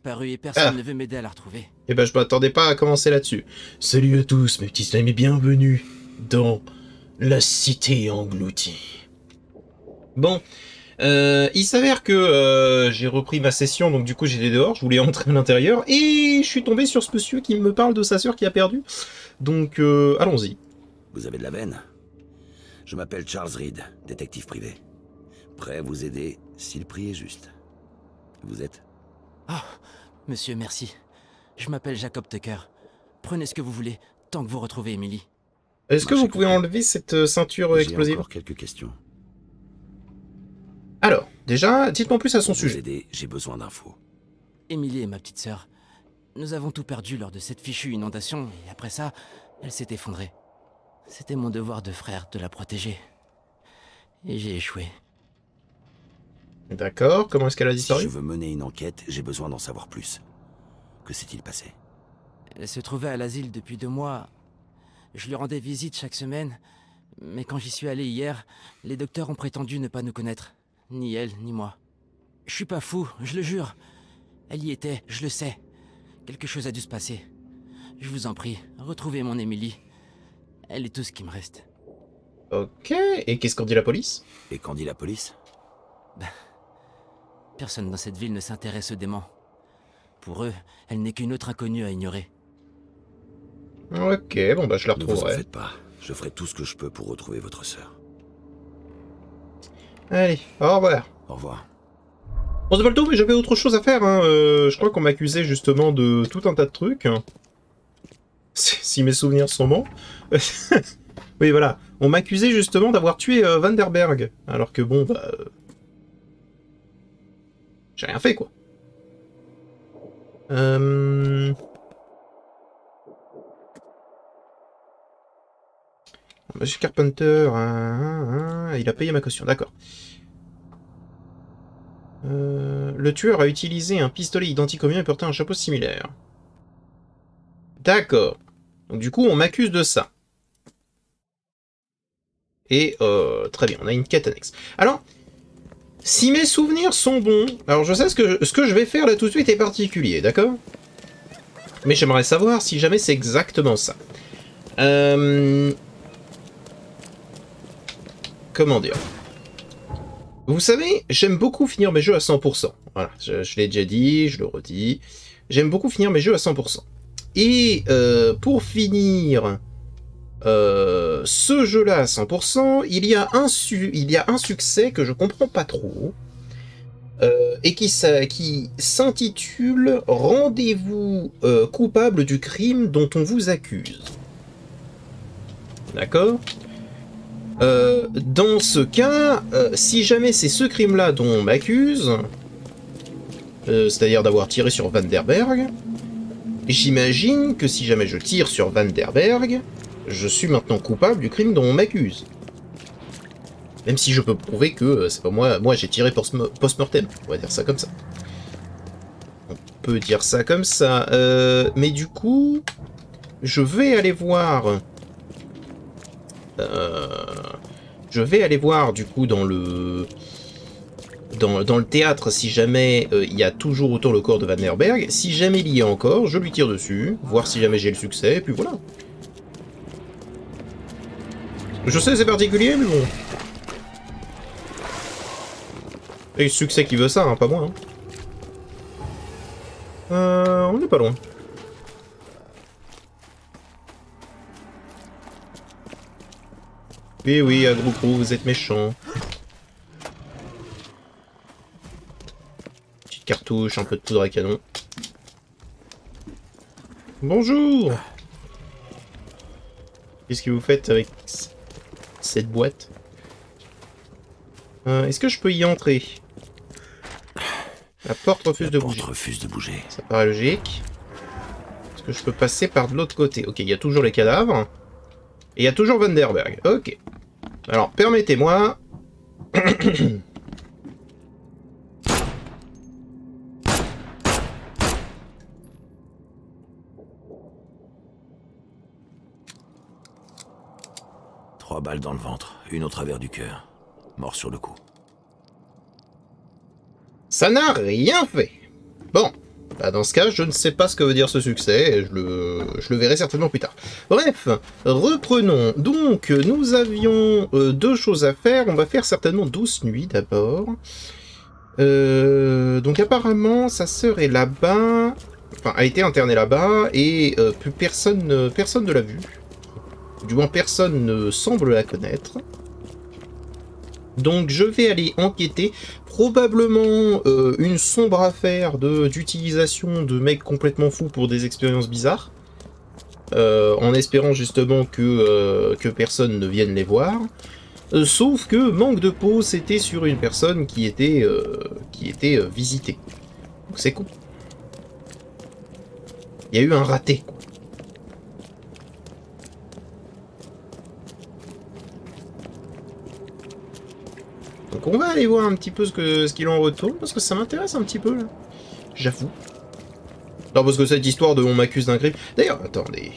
disparue et personne ne veut m'aider à la retrouver. Eh ben, je m'attendais pas à commencer là-dessus. Salut à tous, mes petits amis, bienvenue dans la cité engloutie. Bon, il s'avère que j'ai repris ma session, donc du coup j'étais dehors, je voulais entrer à l'intérieur, et je suis tombé sur ce monsieur qui me parle de sa sœur qui a perdu. Donc, allons-y. Vous avez de la veine? Je m'appelle Charles Reed, détective privé. Prêt à vous aider si le prix est juste. Vous êtes? Oh, monsieur, merci. Je m'appelle Jacob Tucker. Prenez ce que vous voulez, tant que vous retrouvez Emily. Est-ce que vous pouvez enlever cette ceinture explosive? J'ai encore quelques questions. Alors, déjà, dites-moi plus à son sujet. J'ai besoin d'infos. Emily est ma petite sœur. Nous avons tout perdu lors de cette fichue inondation, et après ça, elle s'est effondrée. C'était mon devoir de frère de la protéger. Et j'ai échoué. D'accord, comment est-ce qu'elle a disparu? Si je veux mener une enquête, j'ai besoin d'en savoir plus. Que s'est-il passé? Elle se trouvait à l'asile depuis 2 mois. Je lui rendais visite chaque semaine, mais quand j'y suis allé hier, les docteurs ont prétendu ne pas nous connaître. Ni elle, ni moi. Je suis pas fou, je le jure. Elle y était, je le sais. Quelque chose a dû se passer. Je vous en prie, retrouvez mon Emily. Elle est tout ce qui me reste. Ok, et qu'est-ce qu'en dit la police? Et qu'en dit la police? Personne dans cette ville ne s'intéresse aux démons. Pour eux, elle n'est qu'une autre inconnue à ignorer. Ok, bon bah je la Ne vous en retrouverai. faites pas. Je ferai tout ce que je peux pour retrouver votre sœur. Allez, au revoir. Au revoir. On se voit le tour, mais j'avais autre chose à faire. Hein. Je crois qu'on m'accusait justement de tout un tas de trucs. Si mes souvenirs sont bons. Oui, voilà. On m'accusait justement d'avoir tué Vanderberg. Alors que bon, bah... j'ai rien fait, quoi. Monsieur Carpenter... il a payé ma caution, d'accord. Le tueur a utilisé un pistolet identique au mien et portait un chapeau similaire. D'accord. Donc du coup, on m'accuse de ça. Et très bien, on a une quête annexe. Alors, si mes souvenirs sont bons... Alors je sais ce que je vais faire là tout de suite est particulier, d'accord? Mais j'aimerais savoir si jamais c'est exactement ça. Comment dire? Vous savez, j'aime beaucoup finir mes jeux à 100%. Voilà, je l'ai déjà dit, je le redis. J'aime beaucoup finir mes jeux à 100%. Et pour finir ce jeu-là à 100%, il y a un succès que je comprends pas trop. Et qui s'intitule « Rendez-vous coupable du crime dont on vous accuse ». D'accord? Dans ce cas, si jamais c'est ce crime-là dont on m'accuse, c'est-à-dire d'avoir tiré sur Vanderberg, j'imagine que si jamais je tire sur Vanderberg, je suis maintenant coupable du crime dont on m'accuse. Même si je peux prouver que c'est pas moi j'ai tiré post-mortem, on va dire ça comme ça. On peut dire ça comme ça, mais du coup, je vais aller voir... je vais aller voir du coup dans le théâtre si jamais il y a toujours autour le corps de Vanderberg. Si jamais il y a encore, je lui tire dessus, voir si jamais j'ai le succès, et puis voilà. Je sais c'est particulier, mais bon. Et le succès qui veut ça, hein, pas moi. Hein. On n'est pas loin. Oui, oui, Agro-Crew, vous êtes méchants. Petite cartouche, un peu de poudre à canon. Bonjour! Qu'est-ce que vous faites avec cette boîte? Est-ce que je peux y entrer? La porte refuse de bouger. Ça paraît logique. Est-ce que je peux passer par de l'autre côté? Ok, il y a toujours les cadavres. Et il y a toujours Vanderberg. Ok. Alors, permettez-moi... Trois balles dans le ventre, une au travers du cœur. Mort sur le coup. Ça n'a rien fait. Bon. Bah, dans ce cas, je ne sais pas ce que veut dire ce succès, et je le verrai certainement plus tard. Bref, reprenons. Donc, nous avions deux choses à faire. On va faire certainement Douce Nuit d'abord. Donc apparemment, sa sœur est là-bas, enfin a été internée là-bas, et plus personne ne l'a vue. Du moins, personne ne semble la connaître. Donc je vais aller enquêter. Probablement une sombre affaire d'utilisation de mecs complètement fous pour des expériences bizarres. En espérant justement que personne ne vienne les voir. Sauf que, manque de peau, c'était sur une personne qui était visitée. Donc c'est cool. Il y a eu un raté, quoi. Donc on va aller voir un petit peu ce qu'il en retourne, parce que ça m'intéresse un petit peu, là. J'avoue. Non, parce que cette histoire de on m'accuse d'un crime... D'ailleurs, attendez...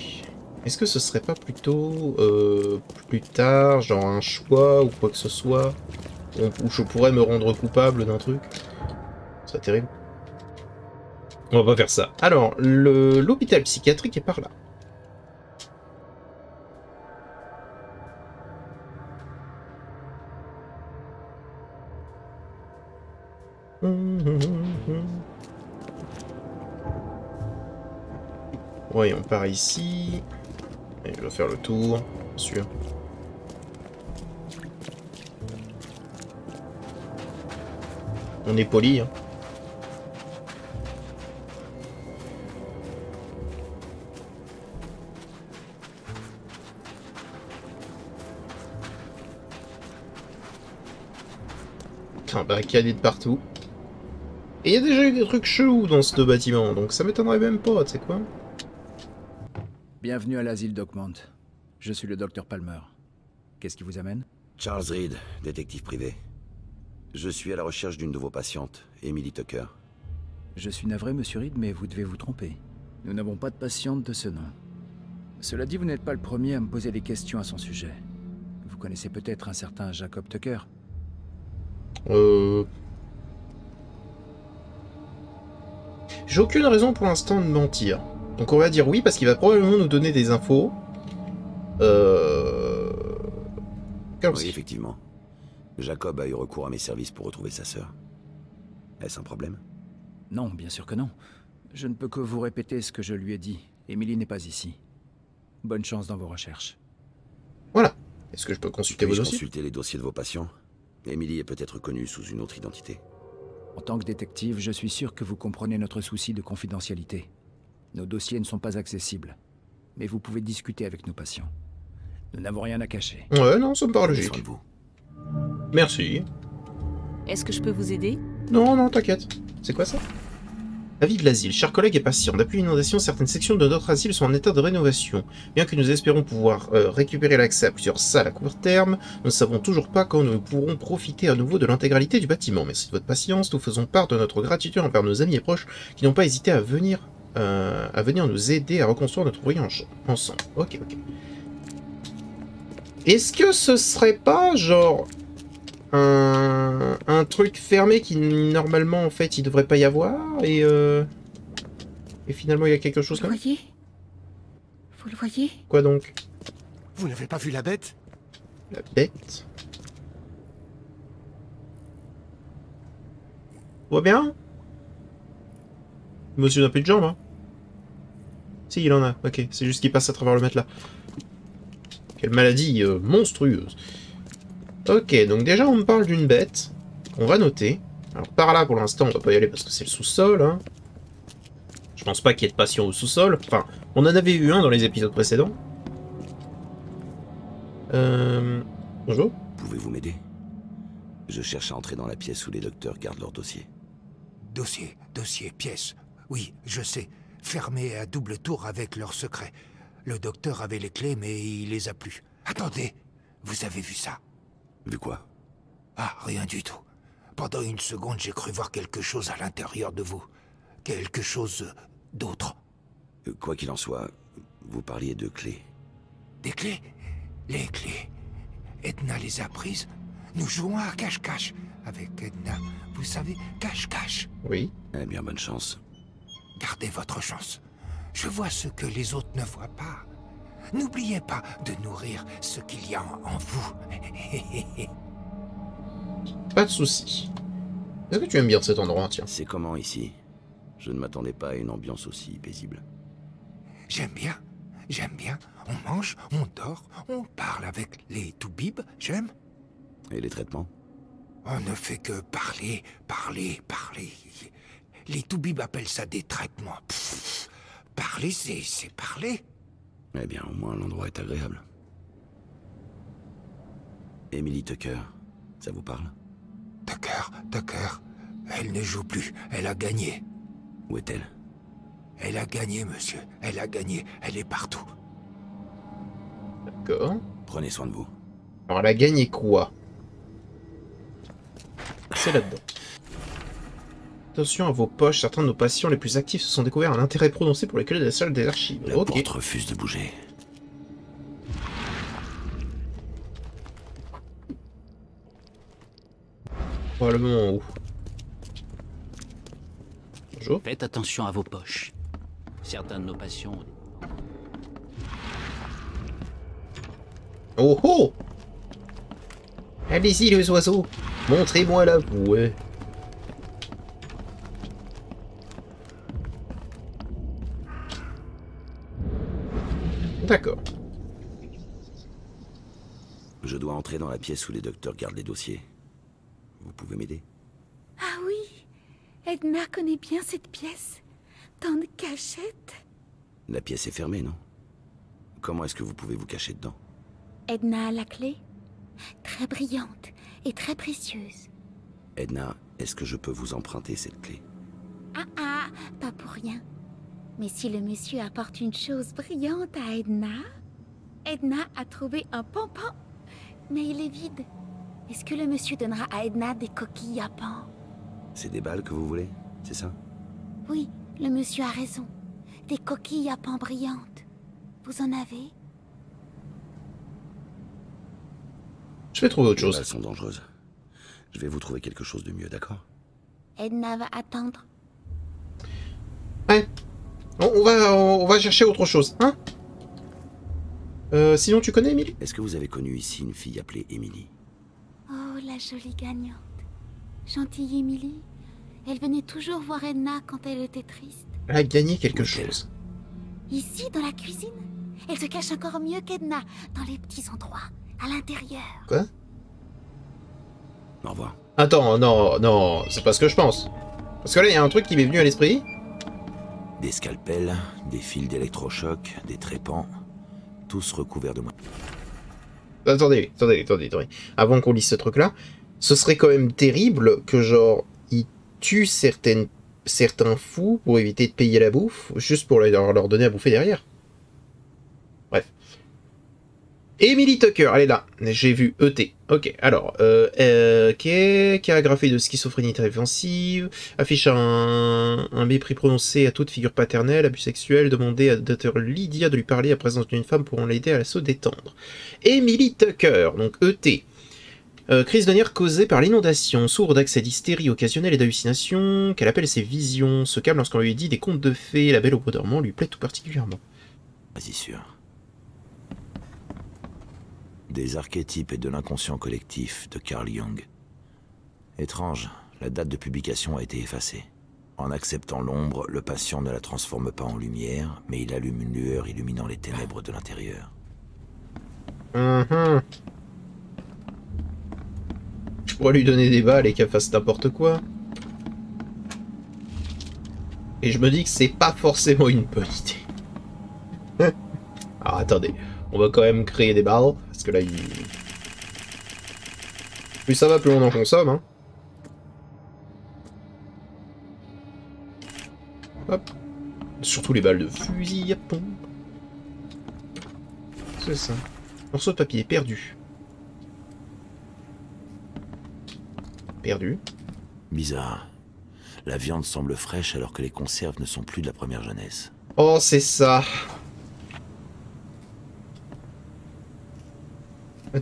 Est-ce que ce serait pas plutôt plus tard, genre un choix ou quoi que ce soit, où je pourrais me rendre coupable d'un truc? Ce serait terrible. On va pas faire ça. Alors, l'hôpital psychiatrique est par là. Voyons, par ici. Et je dois faire le tour, bien sûr. On est poli, hein. Putain, barricadé de partout. Et il y a déjà eu des trucs chelous dans ce bâtiment, donc ça m'étonnerait même pas, tu sais quoi. Bienvenue à l'asile d'Oakmont. Je suis le docteur Palmer. Qu'est-ce qui vous amène? Charles Reed, détective privé. Je suis à la recherche d'une de vos patientes, Emily Tucker. Je suis navré, monsieur Reed, mais vous devez vous tromper. Nous n'avons pas de patiente de ce nom. Cela dit, vous n'êtes pas le premier à me poser des questions à son sujet. Vous connaissez peut-être un certain Jacob Tucker? J'ai aucune raison pour l'instant de mentir. Donc on va dire oui, parce qu'il va probablement nous donner des infos. Oui, effectivement. Jacob a eu recours à mes services pour retrouver sa sœur. Est-ce un problème? Non, bien sûr que non. Je ne peux que vous répéter ce que je lui ai dit. Emily n'est pas ici. Bonne chance dans vos recherches. Voilà. Est-ce que je peux consulter vos dossiers? Consulter les dossiers de vos patients? Emily est peut-être connue sous une autre identité. En tant que détective, je suis sûr que vous comprenez notre souci de confidentialité. Nos dossiers ne sont pas accessibles. Mais vous pouvez discuter avec nos patients. Nous n'avons rien à cacher. Ouais, non, ça me paraît Prenez soin logique. de vous. Merci. Est-ce que je peux vous aider? Non, non, t'inquiète. C'est quoi ça? Avis de l'asile. Chers collègues et patients, depuis l'inondation, certaines sections de notre asile sont en état de rénovation. Bien que nous espérons pouvoir récupérer l'accès à plusieurs salles à court terme, nous ne savons toujours pas quand nous pourrons profiter à nouveau de l'intégralité du bâtiment. Merci de votre patience, nous faisons part de notre gratitude envers nos amis et proches qui n'ont pas hésité à venir nous aider à reconstruire notre voyage ensemble. Ok, ok. Est-ce que ce serait pas, genre, un truc fermé qui, normalement, en fait, il devrait pas y avoir, et finalement, il y a quelque chose Vous le comme... voyez? Vous le voyez? Quoi donc? Vous n'avez pas vu la bête? La bête? Tout va bien? Monsieur n'a plus de jambes, hein? Si, il en a. Ok, c'est juste qu'il passe à travers le matelas. Quelle maladie monstrueuse. Ok, donc déjà on me parle d'une bête. On va noter. Alors par là pour l'instant on va pas y aller parce que c'est le sous-sol. Hein. Je pense pas qu'il y ait de patient au sous-sol. Enfin, on en avait eu un dans les épisodes précédents. Bonjour. Pouvez-vous m'aider? Je cherche à entrer dans la pièce où les docteurs gardent leurs dossiers. Dossier, pièce. Oui, je sais. Fermé à double tour avec leurs secrets. Le docteur avait les clés, mais il les a plus. Attendez, vous avez vu ça? Vu quoi? Ah, rien du tout. Pendant une seconde, j'ai cru voir quelque chose à l'intérieur de vous. Quelque chose d'autre. Quoi qu'il en soit, vous parliez de clés. Des clés? Les clés. Edna les a prises. Nous jouons à cache-cache avec Edna. Vous savez, cache-cache. Oui. Eh bien, bonne chance. Gardez votre chance. Je vois ce que les autres ne voient pas. N'oubliez pas de nourrir ce qu'il y a en vous. Pas de souci. Est-ce que tu aimes bien cet endroit, tiens? C'est comment ici? Je ne m'attendais pas à une ambiance aussi paisible. J'aime bien. J'aime bien. On mange, on dort, on parle avec les toubibs. J'aime. Et les traitements? On ne fait que parler, parler, parler. Les toubibs appellent ça des traitements. Pff, parler, c'est parler. Eh bien, au moins l'endroit est agréable. Emily Tucker, ça vous parle? Tucker. Elle ne joue plus. Elle a gagné. Où est-elle? Elle a gagné, monsieur. Elle a gagné. Elle est partout. D'accord. Prenez soin de vous. Alors, elle a gagné quoi? C'est là-dedans. Attention à vos poches. Certains de nos patients les plus actifs se sont découverts un intérêt prononcé pour les clés de la salle des archives. La Ok. porte refuse de bouger. Probablement en haut. Bonjour. Faites attention à vos poches. Certains de nos patients... Oh oh! Allez-y les oiseaux, montrez-moi la bouée. D'accord. Je dois entrer dans la pièce où les docteurs gardent les dossiers. Vous pouvez m'aider? Ah oui, Edna connaît bien cette pièce. Dans une cachette. La pièce est fermée, non? Comment est-ce que vous pouvez vous cacher dedans? Edna a la clé. Très brillante et très précieuse. Edna, est-ce que je peux vous emprunter cette clé? Ah, pas pour rien. Mais si le monsieur apporte une chose brillante à Edna... Edna a trouvé un pompon, mais il est vide. Est-ce que le monsieur donnera à Edna des coquilles à pain? C'est des balles que vous voulez, c'est ça? Oui, le monsieur a raison. Des coquilles à pain brillantes. Vous en avez? Je vais trouver autre Les balles chose. sont dangereuses. Je vais vous trouver quelque chose de mieux, d'accord? Edna va attendre. Ouais. On va chercher autre chose, hein? Sinon tu connais Emily? Est-ce que vous avez connu ici une fille appelée Emily? Oh, la jolie gagnante. Gentille Emily. Elle venait toujours voir Edna quand elle était triste. Elle a gagné quelque Où est-elle? chose. Ici, dans la cuisine. Elle se cache encore mieux qu'Edna, dans les petits endroits, à l'intérieur. Quoi? Au revoir. Attends, non, c'est pas ce que je pense. Parce que là, il y a un truc qui m'est venu à l'esprit. Des scalpels, des fils d'électrochoc, des trépans, tous recouverts de moi. Attendez. Avant qu'on lise ce truc-là, ce serait quand même terrible que, genre, ils tuent certains fous pour éviter de payer la bouffe, juste pour leur donner à bouffer derrière. Bref. Emily Tucker, elle est là. J'ai vu ET. Ok, alors, qui a agrafé de schizophrénie défensive, affiche un mépris prononcé à toute figure paternelle, abus sexuel, demandé à Dr Lydia de lui parler à présence d'une femme pour l'aider à se détendre. Emily Tucker, donc ET. Crise de nerfs causée par l'inondation, sourde d'accès d'hystérie occasionnelle et d'hallucination, qu'elle appelle ses visions, se calme lorsqu'on lui dit des contes de fées, la belle au bois dormant lui plaît tout particulièrement. Vas-y sûr. Des archétypes et de l'inconscient collectif de Carl Jung. Étrange, la date de publication a été effacée. En acceptant l'ombre, le patient ne la transforme pas en lumière, mais il allume une lueur illuminant les ténèbres de l'intérieur. Je pourrais lui donner des balles et qu'elle fasse n'importe quoi. Et je me dis que c'est pas forcément une bonne idée. Alors attendez, on va quand même créer des balles, parce que là, plus ça va, plus on en consomme, hein. Hop. Surtout les balles de fusil à pompe. C'est ça. Morceau de papier perdu. Perdu. Bizarre. La viande semble fraîche alors que les conserves ne sont plus de la première jeunesse. Oh, c'est ça.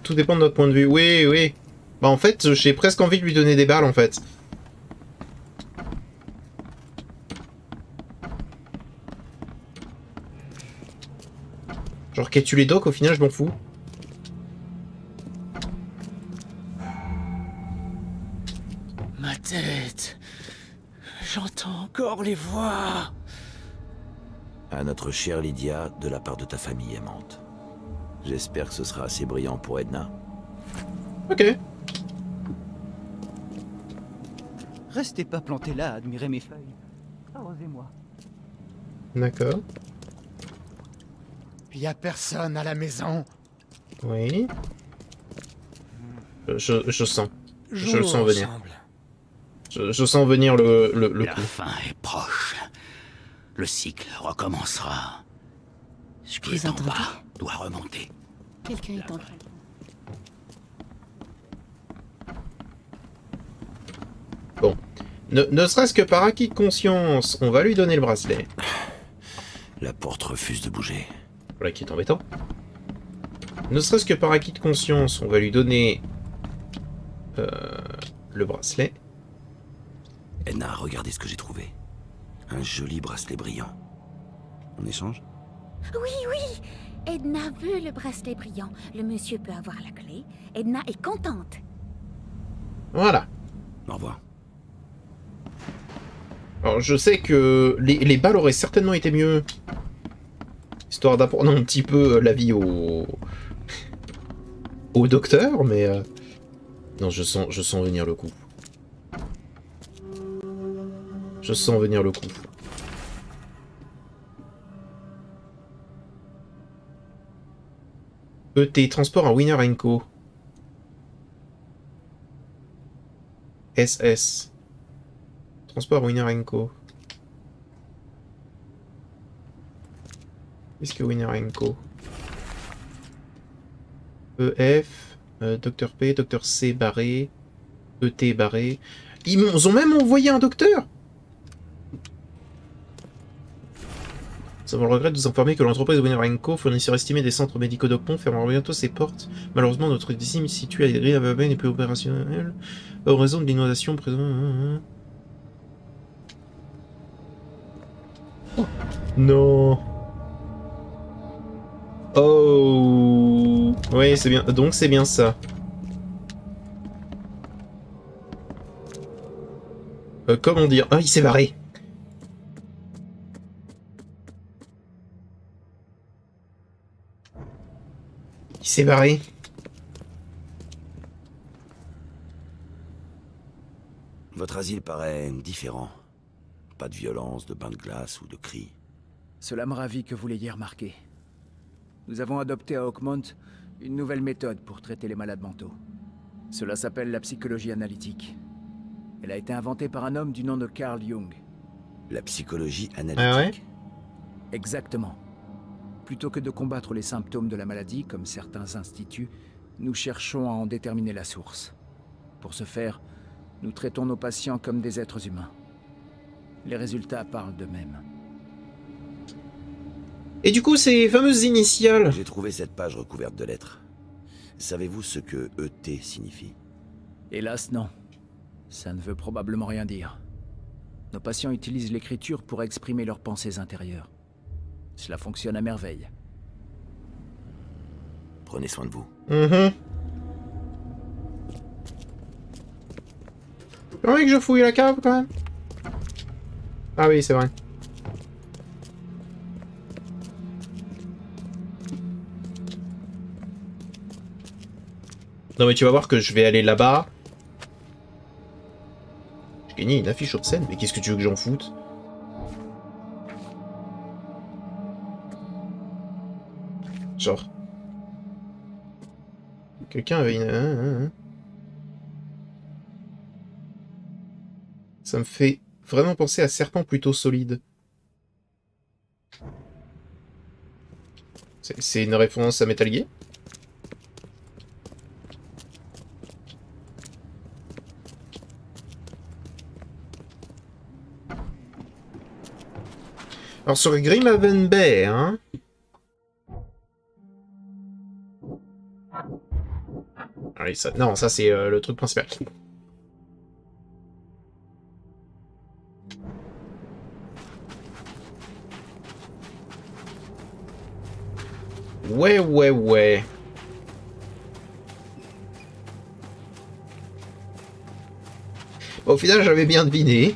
Tout dépend de notre point de vue. Oui, oui. Bah en fait, j'ai presque envie de lui donner des balles, en fait. Genre qu'elle tue les docs, au final, je m'en fous. Ma tête. J'entends encore les voix. À notre chère Lydia, de la part de ta famille aimante. J'espère que ce sera assez brillant pour Edna. Ok. Restez pas planté là à admirer mes feuilles. Arrosez-moi. D'accord. Y a personne à la maison. Oui. Je sens. Je le sens venir. Je sens venir le La coup. fin est proche. Le cycle recommencera. Ce qui Vous est en entendez? bas doit remonter. Quelqu'un est en train. Bon. Ne serait-ce que par acquis de conscience, on va lui donner le bracelet. La porte refuse de bouger. Voilà qui est embêtant. Ne serait-ce que par acquis de conscience, on va lui donner le bracelet. Edna, regardez ce que j'ai trouvé. Un joli bracelet brillant. On échange? Oui, oui. Edna veut le bracelet brillant. Le monsieur peut avoir la clé. Edna est contente. Voilà. Au revoir. Alors je sais que les balles auraient certainement été mieux. Histoire d'apprendre un petit peu la vie au docteur, mais... Non, je sens venir le coup. Je sens venir le coup. ET, transport à Winner & Co. SS. Transport à Winner & Co. Qu'est-ce que Winner & Co? EF, Dr P, Dr C barré, ET barré. Ils ont même envoyé un docteur. Nous avons le regret de vous informer que l'entreprise Winner & Co, fournisseur estimé des centres médicaux d'Ocpont, fermera bientôt ses portes. Malheureusement, notre usine située à Green n'est plus opérationnelle en raison de l'inondation présente. Non. Oh. Oui, c'est bien. Donc c'est bien ça. Comment dire? Ah, il s'est barré. Il s'est barré. Votre asile paraît différent. Pas de violence, de bain de glace ou de cris. Cela me ravit que vous l'ayez remarqué. Nous avons adopté à Oakmont une nouvelle méthode pour traiter les malades mentaux. Cela s'appelle la psychologie analytique. Elle a été inventée par un homme du nom de Carl Jung. La psychologie analytique. Ah ouais? Exactement. Plutôt que de combattre les symptômes de la maladie, comme certains instituts, nous cherchons à en déterminer la source. Pour ce faire, nous traitons nos patients comme des êtres humains. Les résultats parlent d'eux-mêmes. Et du coup, ces fameuses initiales. J'ai trouvé cette page recouverte de lettres. Savez-vous ce que ET signifie? Hélas, non. Ça ne veut probablement rien dire. Nos patients utilisent l'écriture pour exprimer leurs pensées intérieures. Cela fonctionne à merveille. Prenez soin de vous. C'est vrai que je fouille la cave quand même. Ah oui, c'est vrai. Non mais tu vas voir que je vais aller là-bas. J'ai gagné une affiche sur scène, mais qu'est-ce que tu veux que j'en foute? Genre. Quelqu'un avait une... Ça me fait vraiment penser à Serpent plutôt solide. C'est une référence à Metal Gear? Alors sur Grimhaven Bay, hein. Allez, ça, non, ça c'est le truc principal. Ouais, ouais, ouais. Au final, j'avais bien deviné.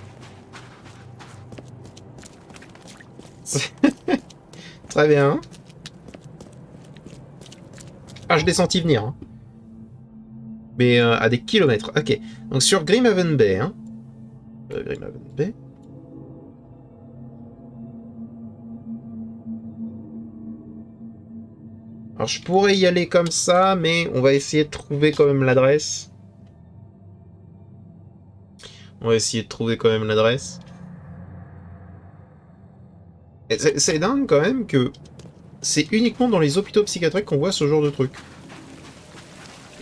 Très bien. Ah, je l'ai senti venir. Hein. Mais à des kilomètres. Ok. Donc sur Grimhaven Bay. Hein. Grimhaven Bay. Alors je pourrais y aller comme ça, mais on va essayer de trouver quand même l'adresse. On va essayer de trouver quand même l'adresse. C'est dingue quand même que c'est uniquement dans les hôpitaux psychiatriques qu'on voit ce genre de truc.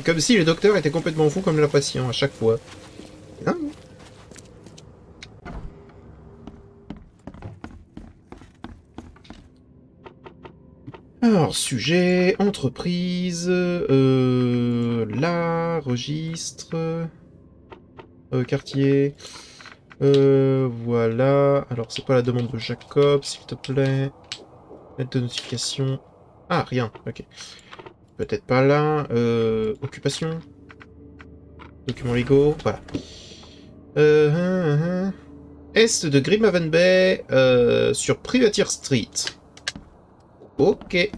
Comme si les docteurs étaient complètement fous comme la patient à chaque fois. C'est dingue. Alors, sujet, entreprise, là, registre, quartier, voilà. Alors, c'est pas la demande de Jacob, s'il te plaît. Lettre de notification. Ah, rien, ok. Peut-être pas là. Occupation. Documents légaux, voilà. Est de Grimhaven Bay, sur Privateer Street. Ok.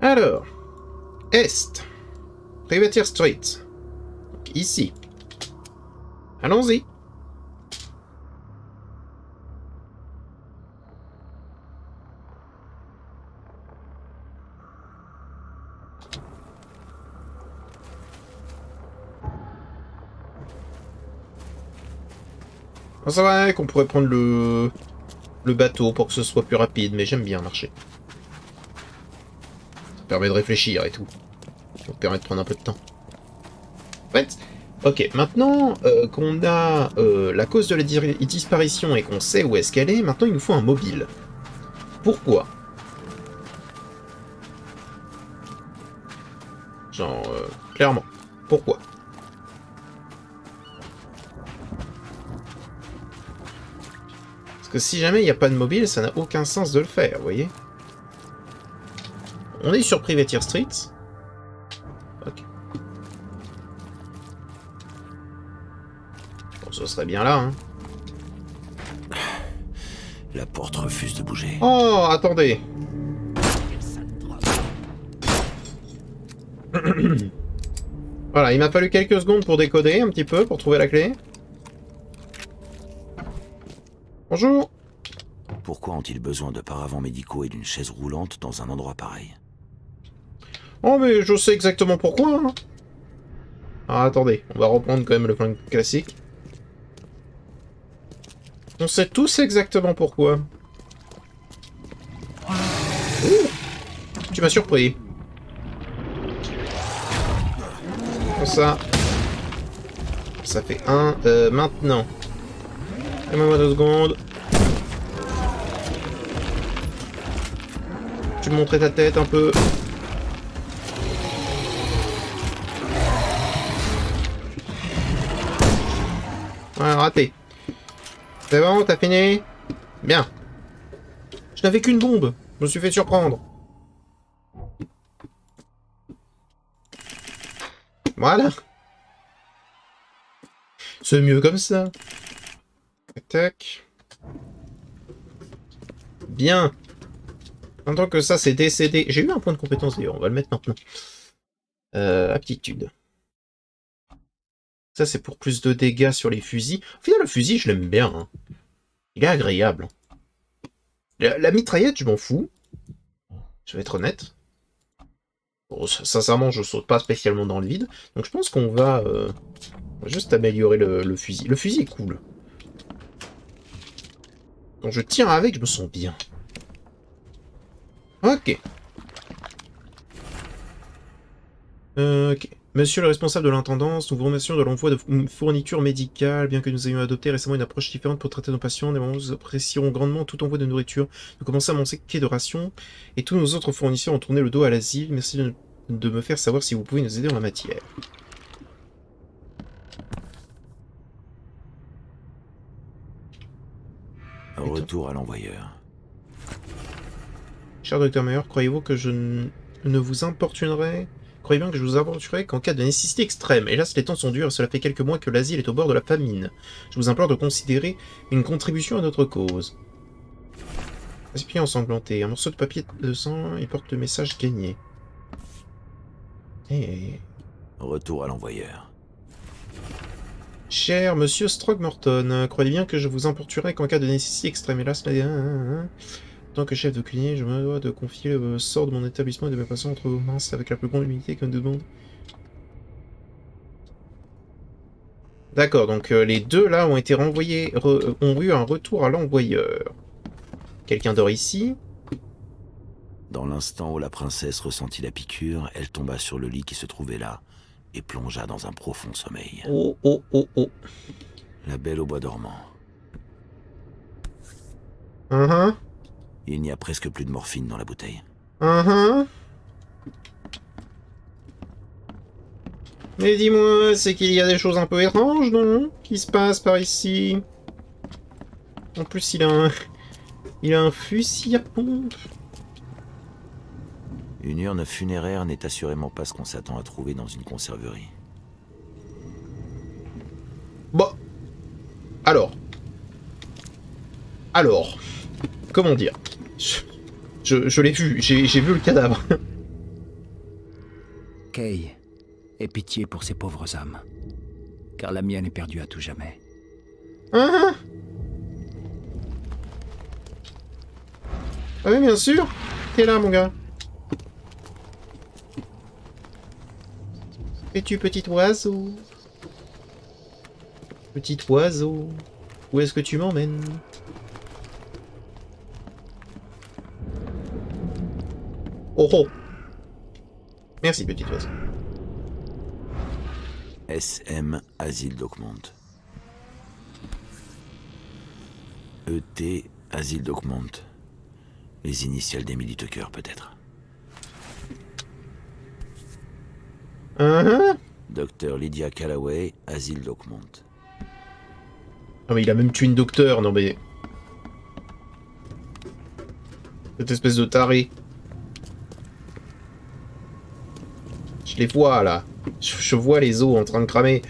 Alors, Est, Privateer Street. Donc, ici. Allons-y. C'est vrai qu'on pourrait prendre le bateau pour que ce soit plus rapide, mais j'aime bien marcher. Ça permet de réfléchir et tout. Ça permet de prendre un peu de temps. En fait, ok, maintenant qu'on a la cause de la disparition et qu'on sait où est-ce qu'elle est, maintenant il nous faut un mobile. Pourquoi? Genre, clairement. Pourquoi? Parce que si jamais il n'y a pas de mobile, ça n'a aucun sens de le faire, vous voyez? On est sur Privateer Street. Ok. Bon, ce serait bien là, hein. La porte refuse de bouger. Oh, attendez. Voilà, il m'a fallu quelques secondes pour décoder un petit peu, pour trouver la clé. Bonjour. Pourquoi ont-ils besoin de paravents médicaux et d'une chaise roulante dans un endroit pareil? Oh, mais je sais exactement pourquoi. Hein. Ah, attendez, on va reprendre quand même le plan classique. On sait tous exactement pourquoi. Ouh, tu m'as surpris. Ça. Ça fait un. Maintenant. Donne-moi 2 secondes. Tu me montrais ta tête un peu. Ouais, raté. C'est bon, t'as fini? Bien. Je n'avais qu'une bombe. Je me suis fait surprendre. Voilà. C'est mieux comme ça. Tac, tac. Bien. En tant que ça, c'est décédé. J'ai eu un point de compétence d'ailleurs, on va le mettre maintenant. Aptitude. Ça, c'est pour plus de dégâts sur les fusils. Au final, le fusil, je l'aime bien. Hein. Il est agréable. La mitraillette, je m'en fous. Je vais être honnête. Bon, sincèrement, je saute pas spécialement dans le vide. Donc je pense qu'on va juste améliorer le fusil. Le fusil est cool. Quand je tire avec, je me sens bien. Ok. Ok. Monsieur le responsable de l'intendance, nous vous remercions de l'envoi de fournitures médicales. Bien que nous ayons adopté récemment une approche différente pour traiter nos patients, nous apprécierons grandement tout envoi de nourriture. Nous commençons à manquer de rations et tous nos autres fournisseurs ont tourné le dos à l'asile. Merci de me faire savoir si vous pouvez nous aider en la matière. Retour à l'envoyeur. Cher docteur Meyer, croyez-vous que je ne vous importunerai? Croyez bien que je vous importunerai qu'en cas de nécessité extrême. Hélas, les temps sont durs et cela fait quelques mois que l'asile est au bord de la famine. Je vous implore de considérer une contribution à notre cause. Récipient ensanglanté. Un morceau de papier de sang, il porte le message gagné. Retour à l'envoyeur. Cher monsieur Strogmorton, croyez bien que je vous importunerai qu'en cas de nécessité extrême. Hélas, en tant que chef de cuisinier, je me dois de confier le sort de mon établissement et de mes patients entre vos mains. C'est avec la plus grande humilité que me demande. D'accord, donc les deux là ont été renvoyés, ont eu un retour à l'envoyeur. Quelqu'un dort ici? Dans l'instant où la princesse ressentit la piqûre, elle tomba sur le lit qui se trouvait là et plongea dans un profond sommeil. Oh, oh, oh, oh. La belle au bois dormant. Il n'y a presque plus de morphine dans la bouteille. Mais dis-moi, c'est qu'il y a des choses un peu étranges, non? Qui se passent par ici? En plus, il a un fusil à pompe. Une urne funéraire n'est assurément pas ce qu'on s'attend à trouver dans une conserverie. Bon. Alors, comment dire? Je l'ai vu, j'ai vu le cadavre. Kay, aie pitié pour ces pauvres âmes, car la mienne est perdue à tout jamais. Ah oui, bien sûr. T'es là, mon gars. Es-tu petit oiseau? Petit oiseau, où est-ce que tu m'emmènes? Oh oh! Merci, petit oiseau. SM Asile d'Oakmont. ET Asile d'Oakmont. Les initiales d'Emily Tucker, peut-être. Docteur Lydia Calloway, Asile d'Oakmont. Non mais il a même tué une docteure, non mais... Cette espèce de taré. Je les vois là. Je vois les os en train de cramer.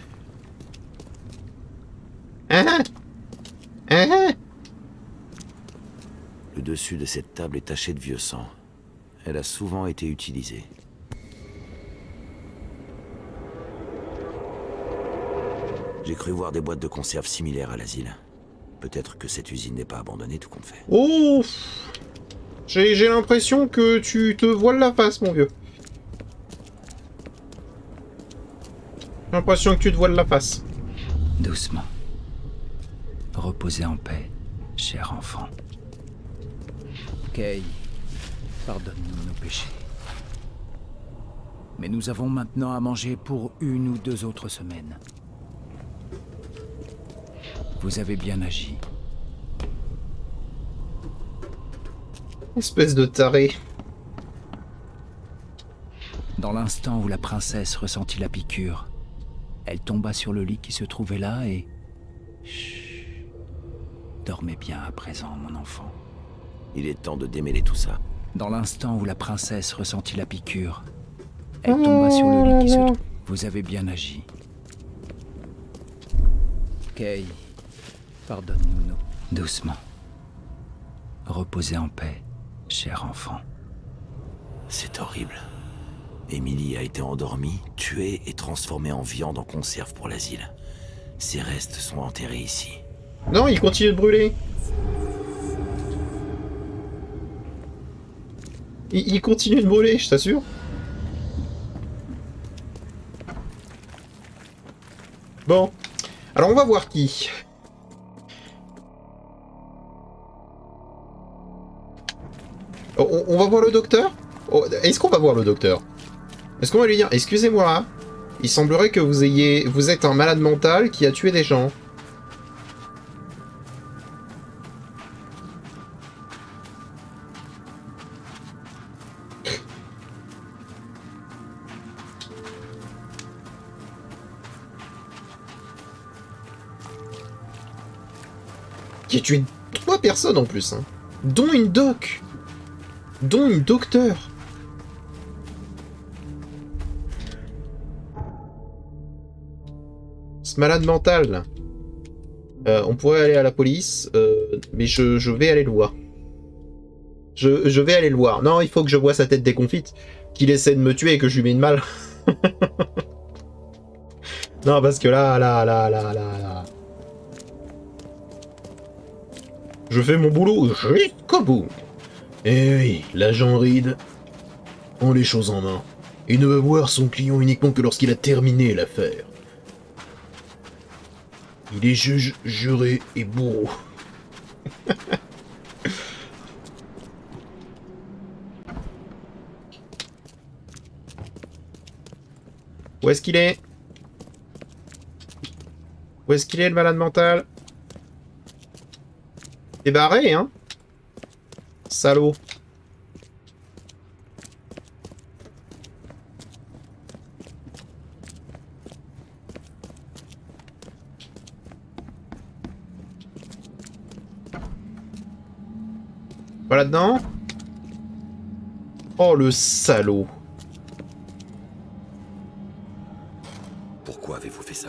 Le dessus de cette table est taché de vieux sang. Elle a souvent été utilisée. J'ai cru voir des boîtes de conserve similaires à l'asile. Peut-être que cette usine n'est pas abandonnée tout compte fait. Oh! J'ai l'impression que tu te voiles la face, mon vieux. J'ai l'impression que tu te voiles la face. Doucement. Reposez en paix, cher enfant. Kay, pardonne-nous nos péchés. Mais nous avons maintenant à manger pour 1 ou 2 autres semaines. Vous avez bien agi. Espèce de taré. Dans l'instant où la princesse ressentit la piqûre, elle tomba sur le lit qui se trouvait là et... Chut. Dormez bien à présent, mon enfant. Il est temps de démêler tout ça. Dans l'instant où la princesse ressentit la piqûre, elle tomba sur le lit qui se trouvait... Vous avez bien agi. Kay, pardonne-nous. Doucement. Reposez en paix, cher enfant. C'est horrible. Emily a été endormie, tuée et transformée en viande en conserve pour l'asile. Ses restes sont enterrés ici. Non, il continue de brûler. Il continue de brûler, je t'assure. Bon. Alors on va voir qui. On va voir le docteur. Oh, est-ce qu'on va voir le docteur? Est-ce qu'on va lui dire, excusez-moi, Il semblerait que vous êtes un malade mental qui a tué des gens. Qui a tué 3 personnes en plus, hein. Dont une doc. Dont une docteur. Ce malade mental, là. On pourrait aller à la police, mais je vais aller le voir. Je vais aller le voir. Non, il faut que je voie sa tête déconfite. Qu'il essaie de me tuer et que je lui mets une balle. Non, parce que là. Je fais mon boulot jusqu'au bout. Eh oui, l'agent Reed prend les choses en main. Il ne veut voir son client uniquement que lorsqu'il a terminé l'affaire. Il est juge, juré et bourreau. Où est-ce qu'il est? Où est-ce qu'il est, le malade mental? T'es barré, hein? Salaud. Pas là-dedans? Oh, le salaud. Pourquoi avez-vous fait ça?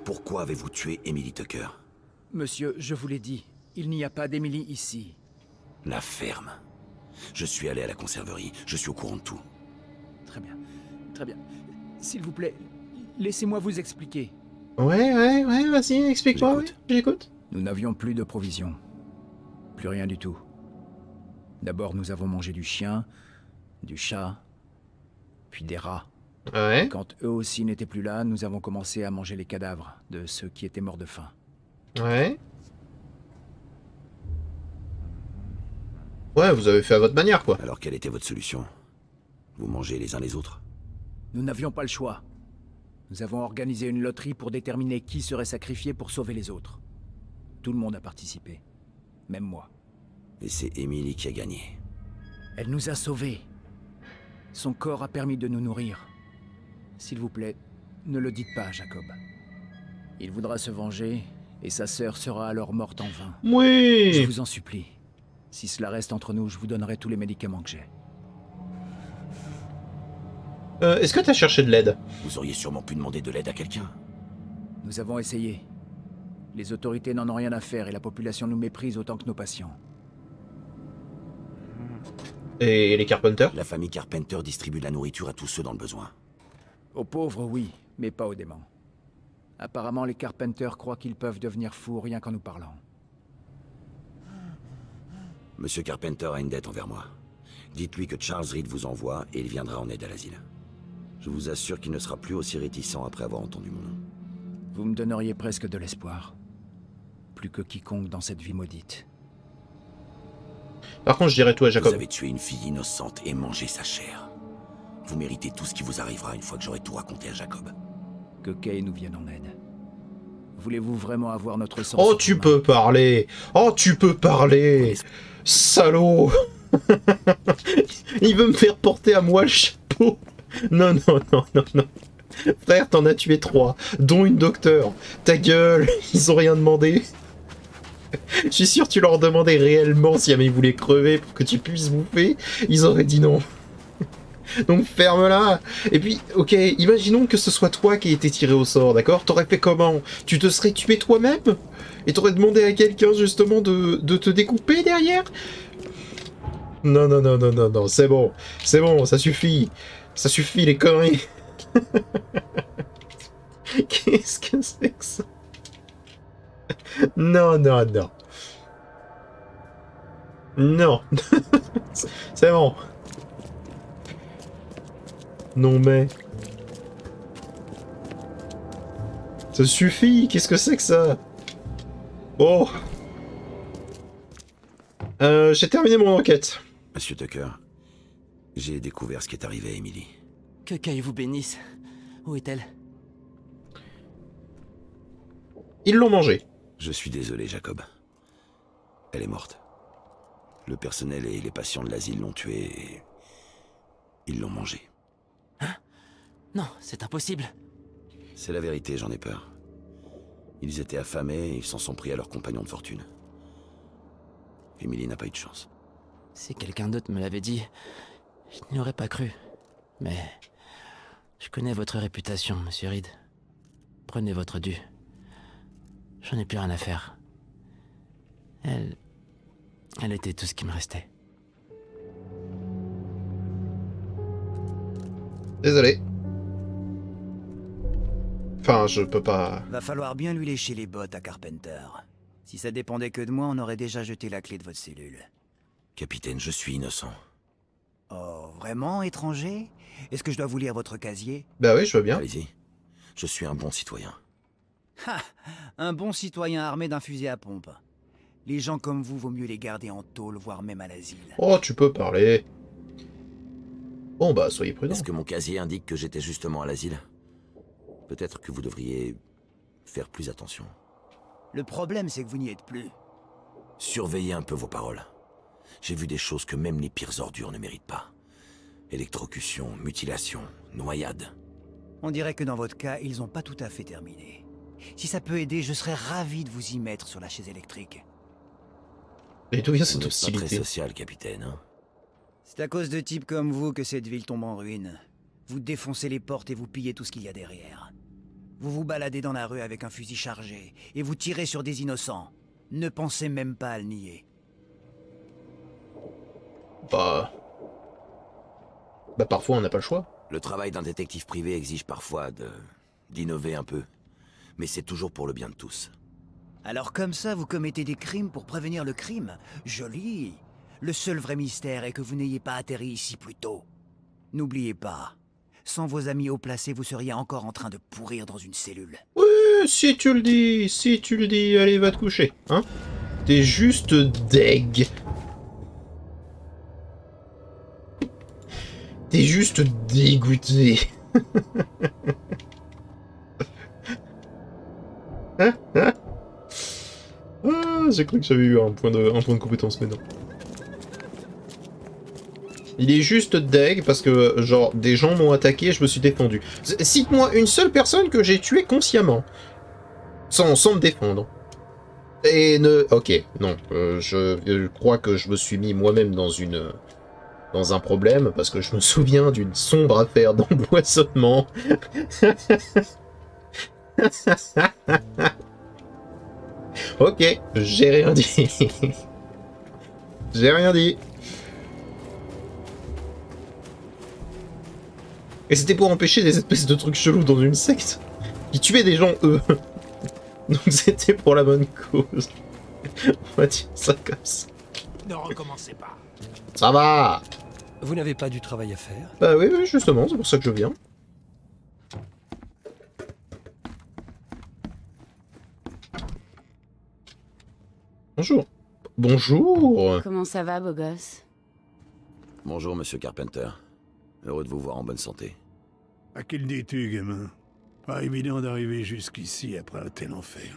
Pourquoi avez-vous tué Emily Tucker? Monsieur, je vous l'ai dit, il n'y a pas d'Emily ici. La ferme. Je suis allé à la conserverie, je suis au courant de tout. Très bien, très bien. S'il vous plaît, laissez-moi vous expliquer. Ouais, vas-y, explique-moi, oui, j'écoute. Nous n'avions plus de provisions. Plus rien du tout. D'abord, nous avons mangé du chien, du chat, puis des rats. Ouais. Quand eux aussi n'étaient plus là, nous avons commencé à manger les cadavres de ceux qui étaient morts de faim. Ouais. Ouais, vous avez fait à votre manière, quoi. Alors quelle était votre solution? Vous mangez les uns les autres? Nous n'avions pas le choix. Nous avons organisé une loterie pour déterminer qui serait sacrifié pour sauver les autres. Tout le monde a participé. Même moi. Et c'est Emily qui a gagné. Elle nous a sauvés. Son corps a permis de nous nourrir. S'il vous plaît, ne le dites pas à Jacob. Il voudra se venger, et sa sœur sera alors morte en vain. Oui. Je vous en supplie. Si cela reste entre nous, je vous donnerai tous les médicaments que j'ai. Est-ce que t'as cherché de l'aide? Vous auriez sûrement pu demander de l'aide à quelqu'un. Nous avons essayé. Les autorités n'en ont rien à faire et la population nous méprise autant que nos patients. Et les Carpenter? La famille Carpenter distribue de la nourriture à tous ceux dans le besoin. Aux pauvres, oui, mais pas aux démons. Apparemment, les Carpenter croient qu'ils peuvent devenir fous rien qu'en nous parlant. Monsieur Carpenter a une dette envers moi. Dites-lui que Charles Reed vous envoie et il viendra en aide à l'asile. Je vous assure qu'il ne sera plus aussi réticent après avoir entendu mon nom. Vous me donneriez presque de l'espoir. Plus que quiconque dans cette vie maudite. Par contre, je dirais tout à Jacob. Vous avez tué une fille innocente et mangé sa chair. Vous méritez tout ce qui vous arrivera une fois que j'aurai tout raconté à Jacob. Que Kay nous vienne en aide. Voulez-vous vraiment avoir notre sang? Oh, tu peux parler. Oh, tu peux parler. Salaud. Il veut me faire porter à moi le chapeau. Non. Frère, t'en as tué 3, dont une docteur. Ta gueule, ils ont rien demandé. Je suis sûr que tu leur demandais réellement si jamais ils voulaient crever pour que tu puisses bouffer. Ils auraient dit non. Donc ferme-la. Et puis, ok, imaginons que ce soit toi qui ait été tiré au sort, d'accord? T'aurais fait comment? Tu te serais tué toi-même? Et t'aurais demandé à quelqu'un justement de te découper derrière? Non, c'est bon, ça suffit. Ça suffit les conneries. Qu'est-ce que c'est que ça? Non. Non. C'est bon. Non mais... Ça suffit, qu'est-ce que c'est que ça? Oh. J'ai terminé mon enquête. Monsieur Tucker, j'ai découvert ce qui est arrivé à Emily. Que Kay vous bénisse. Où est-elle? Ils l'ont mangée. Je suis désolé, Jacob. Elle est morte. Le personnel et les patients de l'asile l'ont tuée et... ils l'ont mangée. Hein? Non, c'est impossible. C'est la vérité, j'en ai peur. Ils étaient affamés et ils s'en sont pris à leur compagnon de fortune. Emily n'a pas eu de chance. Si quelqu'un d'autre me l'avait dit, je n'y aurais pas cru. Mais je connais votre réputation, monsieur Reed. Prenez votre dû. J'en ai plus rien à faire. Elle était tout ce qui me restait. Désolé. Enfin, je peux pas... Va falloir bien lui lécher les bottes à Carpenter. Si ça dépendait que de moi, on aurait déjà jeté la clé de votre cellule. Capitaine, je suis innocent. Oh, vraiment, étranger? Est-ce que je dois vous lire votre casier? Bah oui, je veux bien. Allez-y. Je suis un bon citoyen. Ha! Un bon citoyen armé d'un fusil à pompe. Les gens comme vous, vaut mieux les garder en tôle, voire même à l'asile. Oh, tu peux parler. Bon, bah, soyez prudents. Est-ce que mon casier indique que j'étais justement à l'asile? Peut-être que vous devriez faire plus attention. Le problème, c'est que vous n'y êtes plus. Surveillez un peu vos paroles. J'ai vu des choses que même les pires ordures ne méritent pas. Électrocution, mutilation, noyade. On dirait que dans votre cas, ils n'ont pas tout à fait terminé. Si ça peut aider, je serais ravi de vous y mettre sur la chaise électrique. Et d'où vient Vous cette n'êtes pas très hostilité? social, capitaine, hein? C'est à cause de types comme vous que cette ville tombe en ruine. Vous défoncez les portes et vous pillez tout ce qu'il y a derrière. Vous vous baladez dans la rue avec un fusil chargé et vous tirez sur des innocents. Ne pensez même pas à le nier. Bah, parfois on n'a pas le choix. Le travail d'un détective privé exige parfois d'innover un peu. Mais c'est toujours pour le bien de tous. Alors comme ça, vous commettez des crimes pour prévenir le crime? Joli. Le seul vrai mystère est que vous n'ayez pas atterri ici plus tôt. N'oubliez pas, sans vos amis haut placés, vous seriez encore en train de pourrir dans une cellule. Oui, si tu le dis, allez, va te coucher, hein. T'es juste deg. T'es juste dégoûté. Ah, j'ai cru que j'avais eu un point de compétence, mais non. Il est juste deg parce que, genre, des gens m'ont attaqué et je me suis défendu. Cite-moi une seule personne que j'ai tuée consciemment. Sans me défendre. Et ne... Ok, non. Je crois que je me suis mis moi-même dans un problème, parce que je me souviens d'une sombre affaire d'empoisonnement. Ok, j'ai rien dit. J'ai rien dit. Et c'était pour empêcher des espèces de trucs chelous dans une secte qui tuaient des gens, eux. Donc c'était pour la bonne cause. On va dire ça comme ça. Ne recommencez pas. Ça va. Vous n'avez pas du travail à faire? Bah oui, justement, c'est pour ça que je viens. Bonjour. Bonjour. Comment ça va, beau gosse? Bonjour, monsieur Carpenter. Heureux de vous voir en bonne santé. À qui le dis-tu, gamin? Pas évident d'arriver jusqu'ici après un tel enfer.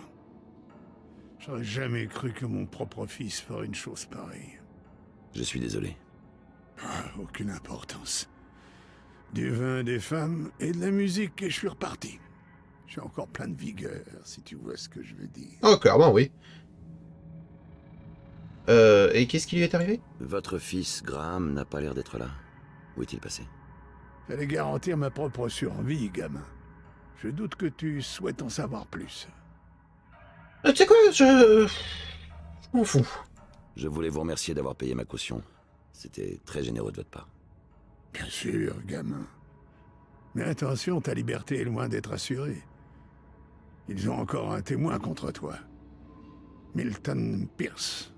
J'aurais jamais cru que mon propre fils ferait une chose pareille. Je suis désolé. Ah, aucune importance. Du vin, des femmes et de la musique et je suis reparti. J'ai encore plein de vigueur, si tu vois ce que je veux dire. Oh, clairement, oui. Et qu'est-ce qui lui est arrivé? Votre fils, Graham, n'a pas l'air d'être là. Où est-il passé? Fallait garantir ma propre survie, gamin. Je doute que tu souhaites en savoir plus. Tu sais quoi, je m'en fous. Je voulais vous remercier d'avoir payé ma caution. C'était très généreux de votre part. Bien sûr, gamin. Mais attention, ta liberté est loin d'être assurée. Ils ont encore un témoin contre toi. Milton Pierce.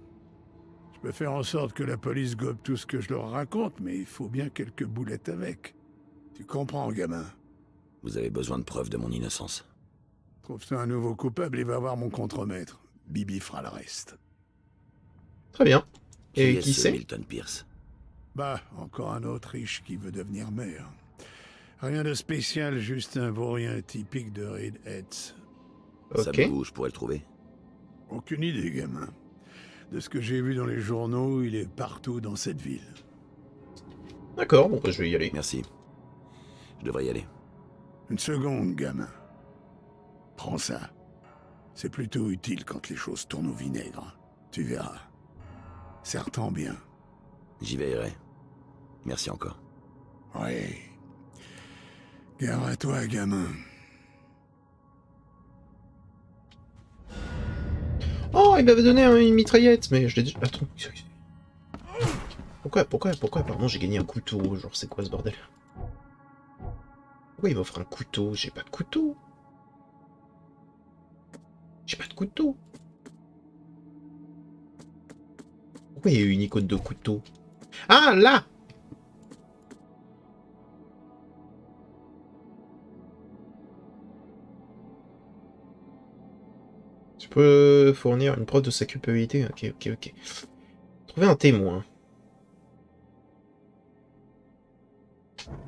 Je peux faire en sorte que la police gobe tout ce que je leur raconte, mais il faut bien quelques boulettes avec. Tu comprends, gamin? Vous avez besoin de preuves de mon innocence. Trouve-toi un nouveau coupable et va voir mon contremaître. Bibi fera le reste. Très bien. Et Qui qui est ce c'est? Milton Pierce? Bah, encore un autre riche qui veut devenir maire. Rien de spécial, juste un vaurien typique de Reed Heads. Savez-vous où je pourrais le trouver? Aucune idée, gamin. De ce que j'ai vu dans les journaux, il est partout dans cette ville. D'accord, bon, bah, je vais y aller. Merci. Je devrais y aller. Une seconde, gamin. Prends ça. C'est plutôt utile quand les choses tournent au vinaigre. Tu verras. Serre-t'en bien. J'y veillerai. Merci encore. Oui. Gare à toi, gamin. Oh, il m'avait donné une mitraillette, mais je l'ai déjà... Attends. Pourquoi, pardon, j'ai gagné un couteau, genre c'est quoi ce bordel? Pourquoi il m'offre un couteau? J'ai pas de couteau. J'ai pas de couteau. Pourquoi il y a eu une icône de couteau? Ah, là! Tu peux fournir une preuve de sa culpabilité? Ok. Trouver un témoin.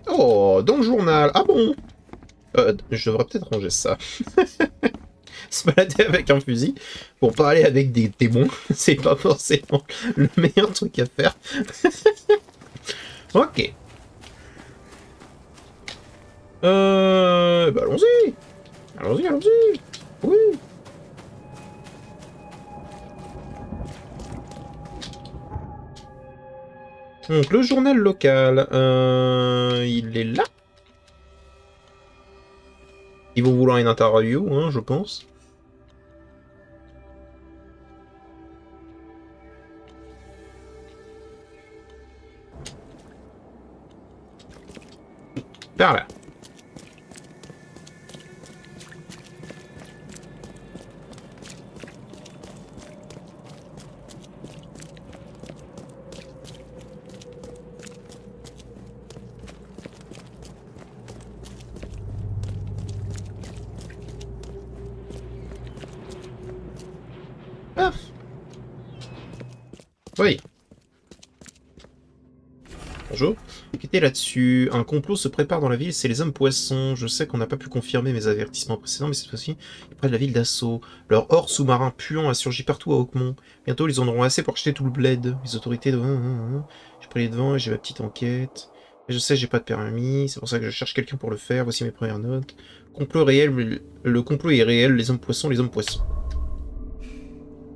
Oh, dans le journal. Ah bon? Je devrais peut-être ranger ça. Se balader avec un fusil pour parler avec des témoins, c'est pas forcément le meilleur truc à faire. Ok. Bah allons-y. Allons-y. Oui. Donc le journal local, il est là. Ils vont vouloir une interview, hein, je pense. Par là. Paf. Oui. Bonjour. Enquêtez là-dessus. Un complot se prépare dans la ville, c'est les hommes poissons. Je sais qu'on n'a pas pu confirmer mes avertissements précédents, mais cette fois-ci, ils prennent la ville d'assaut. Leur hors sous-marin puant a surgi partout à Oakmont. Bientôt, ils en auront assez pour acheter tout le bled. Les autorités de... J'ai pris les devants et j'ai ma petite enquête. Et je sais, j'ai pas de permis, c'est pour ça que je cherche quelqu'un pour le faire. Voici mes premières notes. Complot réel, le complot est réel, les hommes poissons.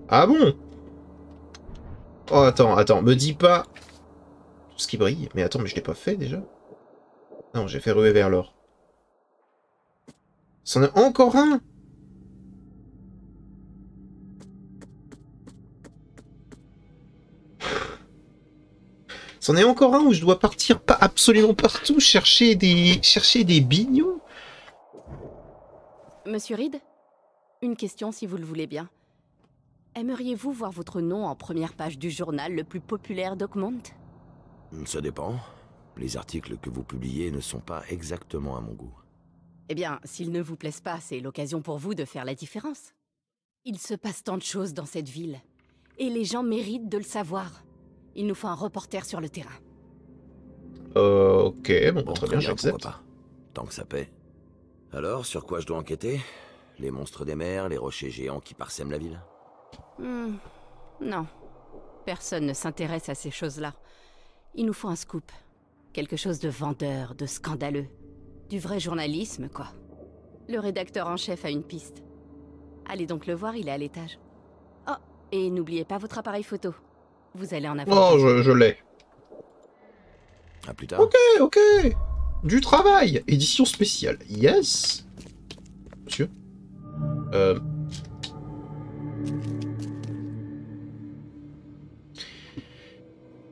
Ah bon? Oh, attends, me dis pas... Tout ce qui brille. Mais attends, mais je l'ai pas fait, déjà? Non, j'ai fait ruer vers l'or. C'en est encore un! C'en est encore un où je dois partir pas absolument partout chercher des bignons? Monsieur Reed, une question si vous le voulez bien. Aimeriez-vous voir votre nom en première page du journal le plus populaire d'Oakmont? Ça dépend. Les articles que vous publiez ne sont pas exactement à mon goût. Eh bien, s'ils ne vous plaisent pas, c'est l'occasion pour vous de faire la différence. Il se passe tant de choses dans cette ville. Et les gens méritent de le savoir. Il nous faut un reporter sur le terrain. Ok, bon, très bien, j'accepte. Tant que ça paie. Alors, sur quoi je dois enquêter? Les monstres des mers, les rochers géants qui parsèment la ville? Non. Personne ne s'intéresse à ces choses-là. Il nous faut un scoop. Quelque chose de vendeur, de scandaleux. Du vrai journalisme, quoi. Le rédacteur en chef a une piste. Allez donc le voir, il est à l'étage. Oh, et n'oubliez pas votre appareil photo. Vous allez en avoir... Oh, je l'ai. À plus tard. Ok. Du travail. Édition spéciale. Yes. Monsieur.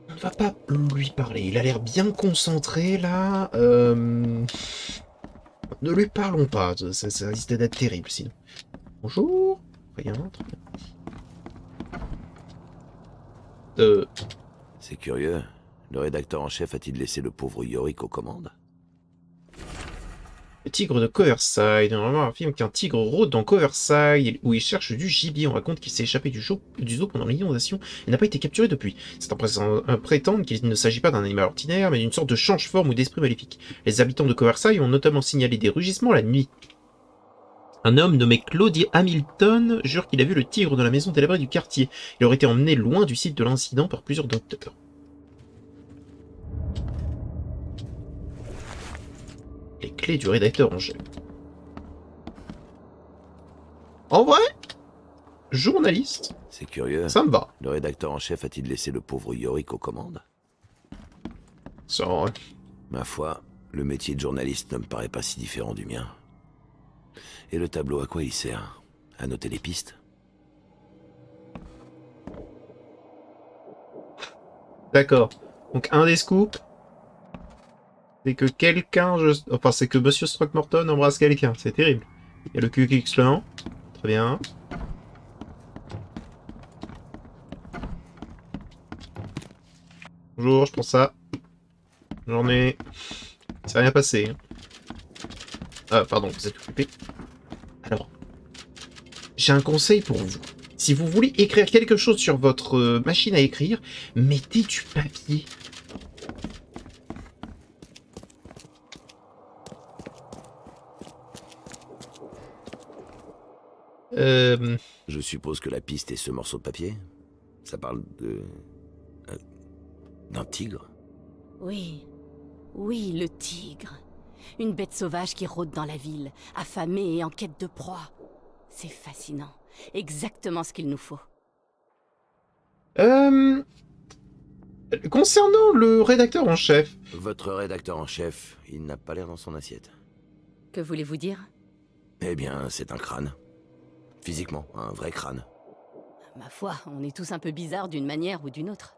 On ne va pas lui parler. Il a l'air bien concentré, là. Ne lui parlons pas. Ça risque d'être terrible, sinon. Bonjour. Rien. C'est curieux. Le rédacteur en chef a-t-il laissé le pauvre Yorick aux commandes? Le tigre de Coverside. Normalement, un film qu'un tigre rôde dans Coverside où il cherche du gibier. On raconte qu'il s'est échappé du zoo pendant l'inondation et n'a pas été capturé depuis. C'est prétendent qu'il ne s'agit pas d'un animal ordinaire, mais d'une sorte de change-forme ou d'esprit maléfique. Les habitants de Coverside ont notamment signalé des rugissements la nuit. Un homme nommé Claudie Hamilton jure qu'il a vu le tigre dans la maison délabrée du quartier. Il aurait été emmené loin du site de l'incident par plusieurs docteurs. Les clés du rédacteur en chef. En vrai, journaliste, c'est curieux. Ça me va. Le rédacteur en chef a-t-il laissé le pauvre Yorick aux commandes? Ça... Ma foi, le métier de journaliste ne me paraît pas si différent du mien. Et le tableau, à quoi il sert? À noter les pistes? D'accord. Donc un des scoops, c'est que quelqu'un... Enfin, c'est que Monsieur Throckmorton embrasse quelqu'un. C'est terrible. Il y a le Ku Klux Klan. Très bien. Bonjour, je prends ça. J'en ai... C'est rien passé. Hein. Ah, pardon, vous êtes occupé. Alors, j'ai un conseil pour vous. Si vous voulez écrire quelque chose sur votre machine à écrire, mettez du papier. Je suppose que la piste est ce morceau de papier? Ça parle de... d'un tigre? Oui. Oui, le tigre. Une bête sauvage qui rôde dans la ville, affamée et en quête de proie. C'est fascinant. Exactement ce qu'il nous faut. Concernant le rédacteur en chef... Votre rédacteur en chef, il n'a pas l'air dans son assiette. Que voulez-vous dire? Eh bien, c'est un crâne. Physiquement, un vrai crâne. Ma foi, on est tous un peu bizarres d'une manière ou d'une autre.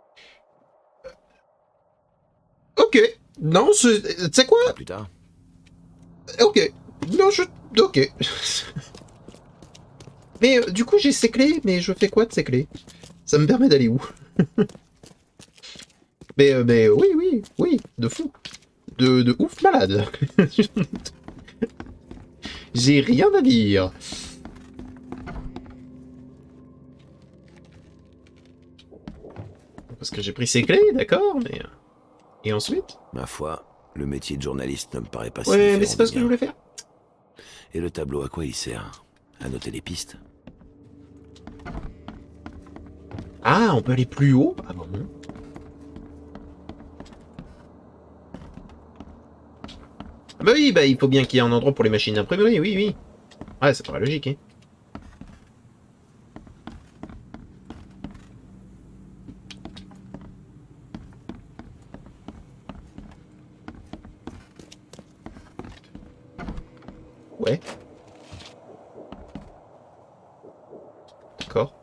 Ok. Non, tu sais quoi? À plus tard. Ok. Non, ok. Mais du coup, j'ai ces clés, mais je fais quoi de ces clés? Ça me permet d'aller où? mais oui, de fou. De ouf malade. J'ai rien à dire. Parce que j'ai pris ces clés, d'accord, mais... Et ensuite? Ma foi, le métier de journaliste ne me paraît pas si Ouais, différent mais c'est pas ce que je voulais faire. Et le tableau, à quoi il sert? À noter les pistes? Ah, on peut aller plus haut? Ah bon? Ah bah oui, bah il faut bien qu'il y ait un endroit pour les machines d'imprimerie, oui, oui. Ouais, ça paraît logique, hein. Ouais. D'accord.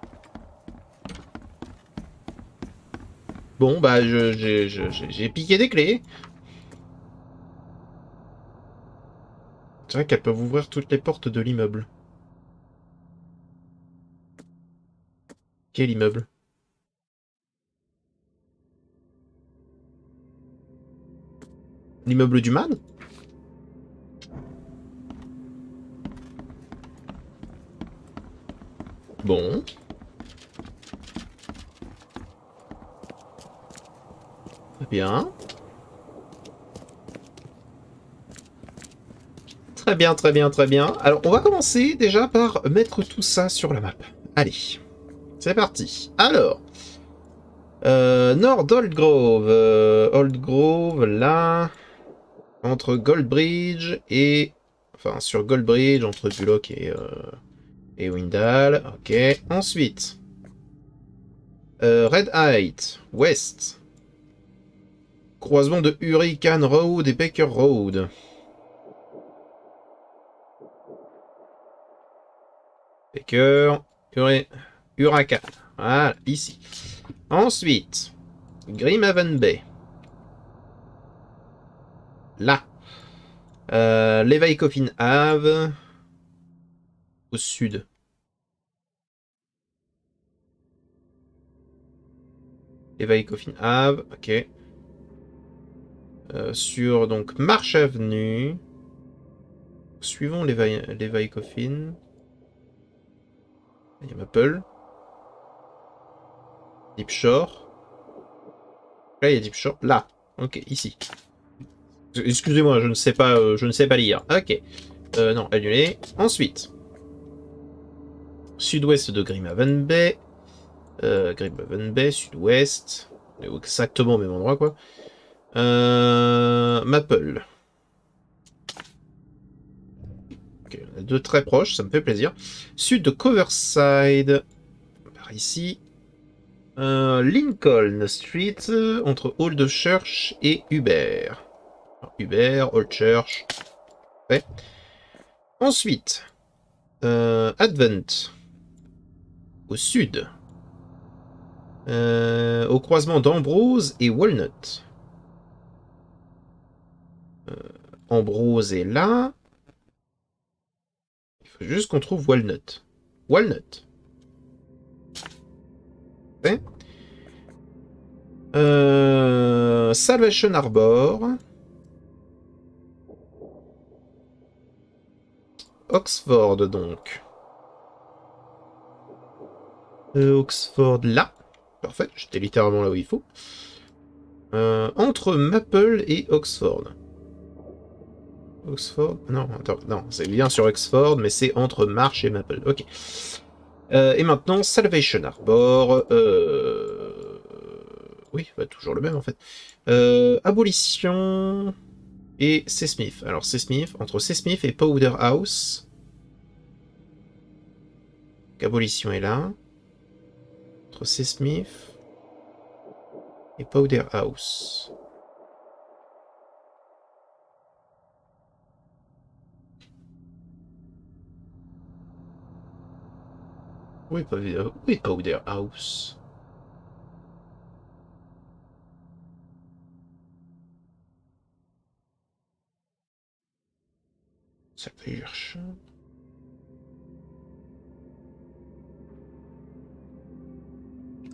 Bon, bah, j'ai piqué des clés. C'est vrai qu'elles peuvent ouvrir toutes les portes de l'immeuble. Quel immeuble? L'immeuble du man? Bon. Très bien. Très bien, très bien, très bien. Alors, on va commencer déjà par mettre tout ça sur la map. Allez, c'est parti. Alors, Nord Old Grove. Old Grove, là, entre Goldbridge et... Enfin, sur Goldbridge, entre Bullock et Windhall. Ok. Ensuite, Red Height, Ouest. Croisement de Hurricane Road et Baker Road. Baker, Huracan. Voilà, ici. Ensuite, Grimhaven Bay. Là. Levi Coffin Ave. Au sud. Levi Coffin Ave, ok. Sur donc Marsh Avenue. Suivons Levi Coffin. Il y a Maple. Deep Shore. Là, il y a Deep Shore. Là. Ok, ici. Excusez-moi, je ne sais pas lire. Ok. Non, annulé. Ensuite. Sud-ouest de Grimhaven Bay. Grimhaven Bay, sud-ouest. Exactement au même endroit, quoi. Maple. Ok, on a deux très proches, ça me fait plaisir. Sud de Coverside. Par ici. Lincoln Street, entre Old Church et Hubert. Hubert, Old Church. Ouais. Ensuite, Advent. Au sud. Au croisement d'Ambrose et Walnut. Ambrose est là. Il faut juste qu'on trouve Walnut. Walnut. Ouais. Salvation Arbor. Oxford, donc. Oxford, là. Parfait, j'étais littéralement là où il faut. Entre Maple et Oxford. Oxford? Non, attends, non, c'est bien sur Oxford, mais c'est entre Marsh et Maple. Ok. Et maintenant, Salvation Arbor. Oui, bah, toujours le même en fait. Abolition et Seasmith. Alors, Seasmith, entre Seasmith et Powder House. Abolition est là. Entre Seasmith et Powder House. Oui, Powder House. Ça fait chercher.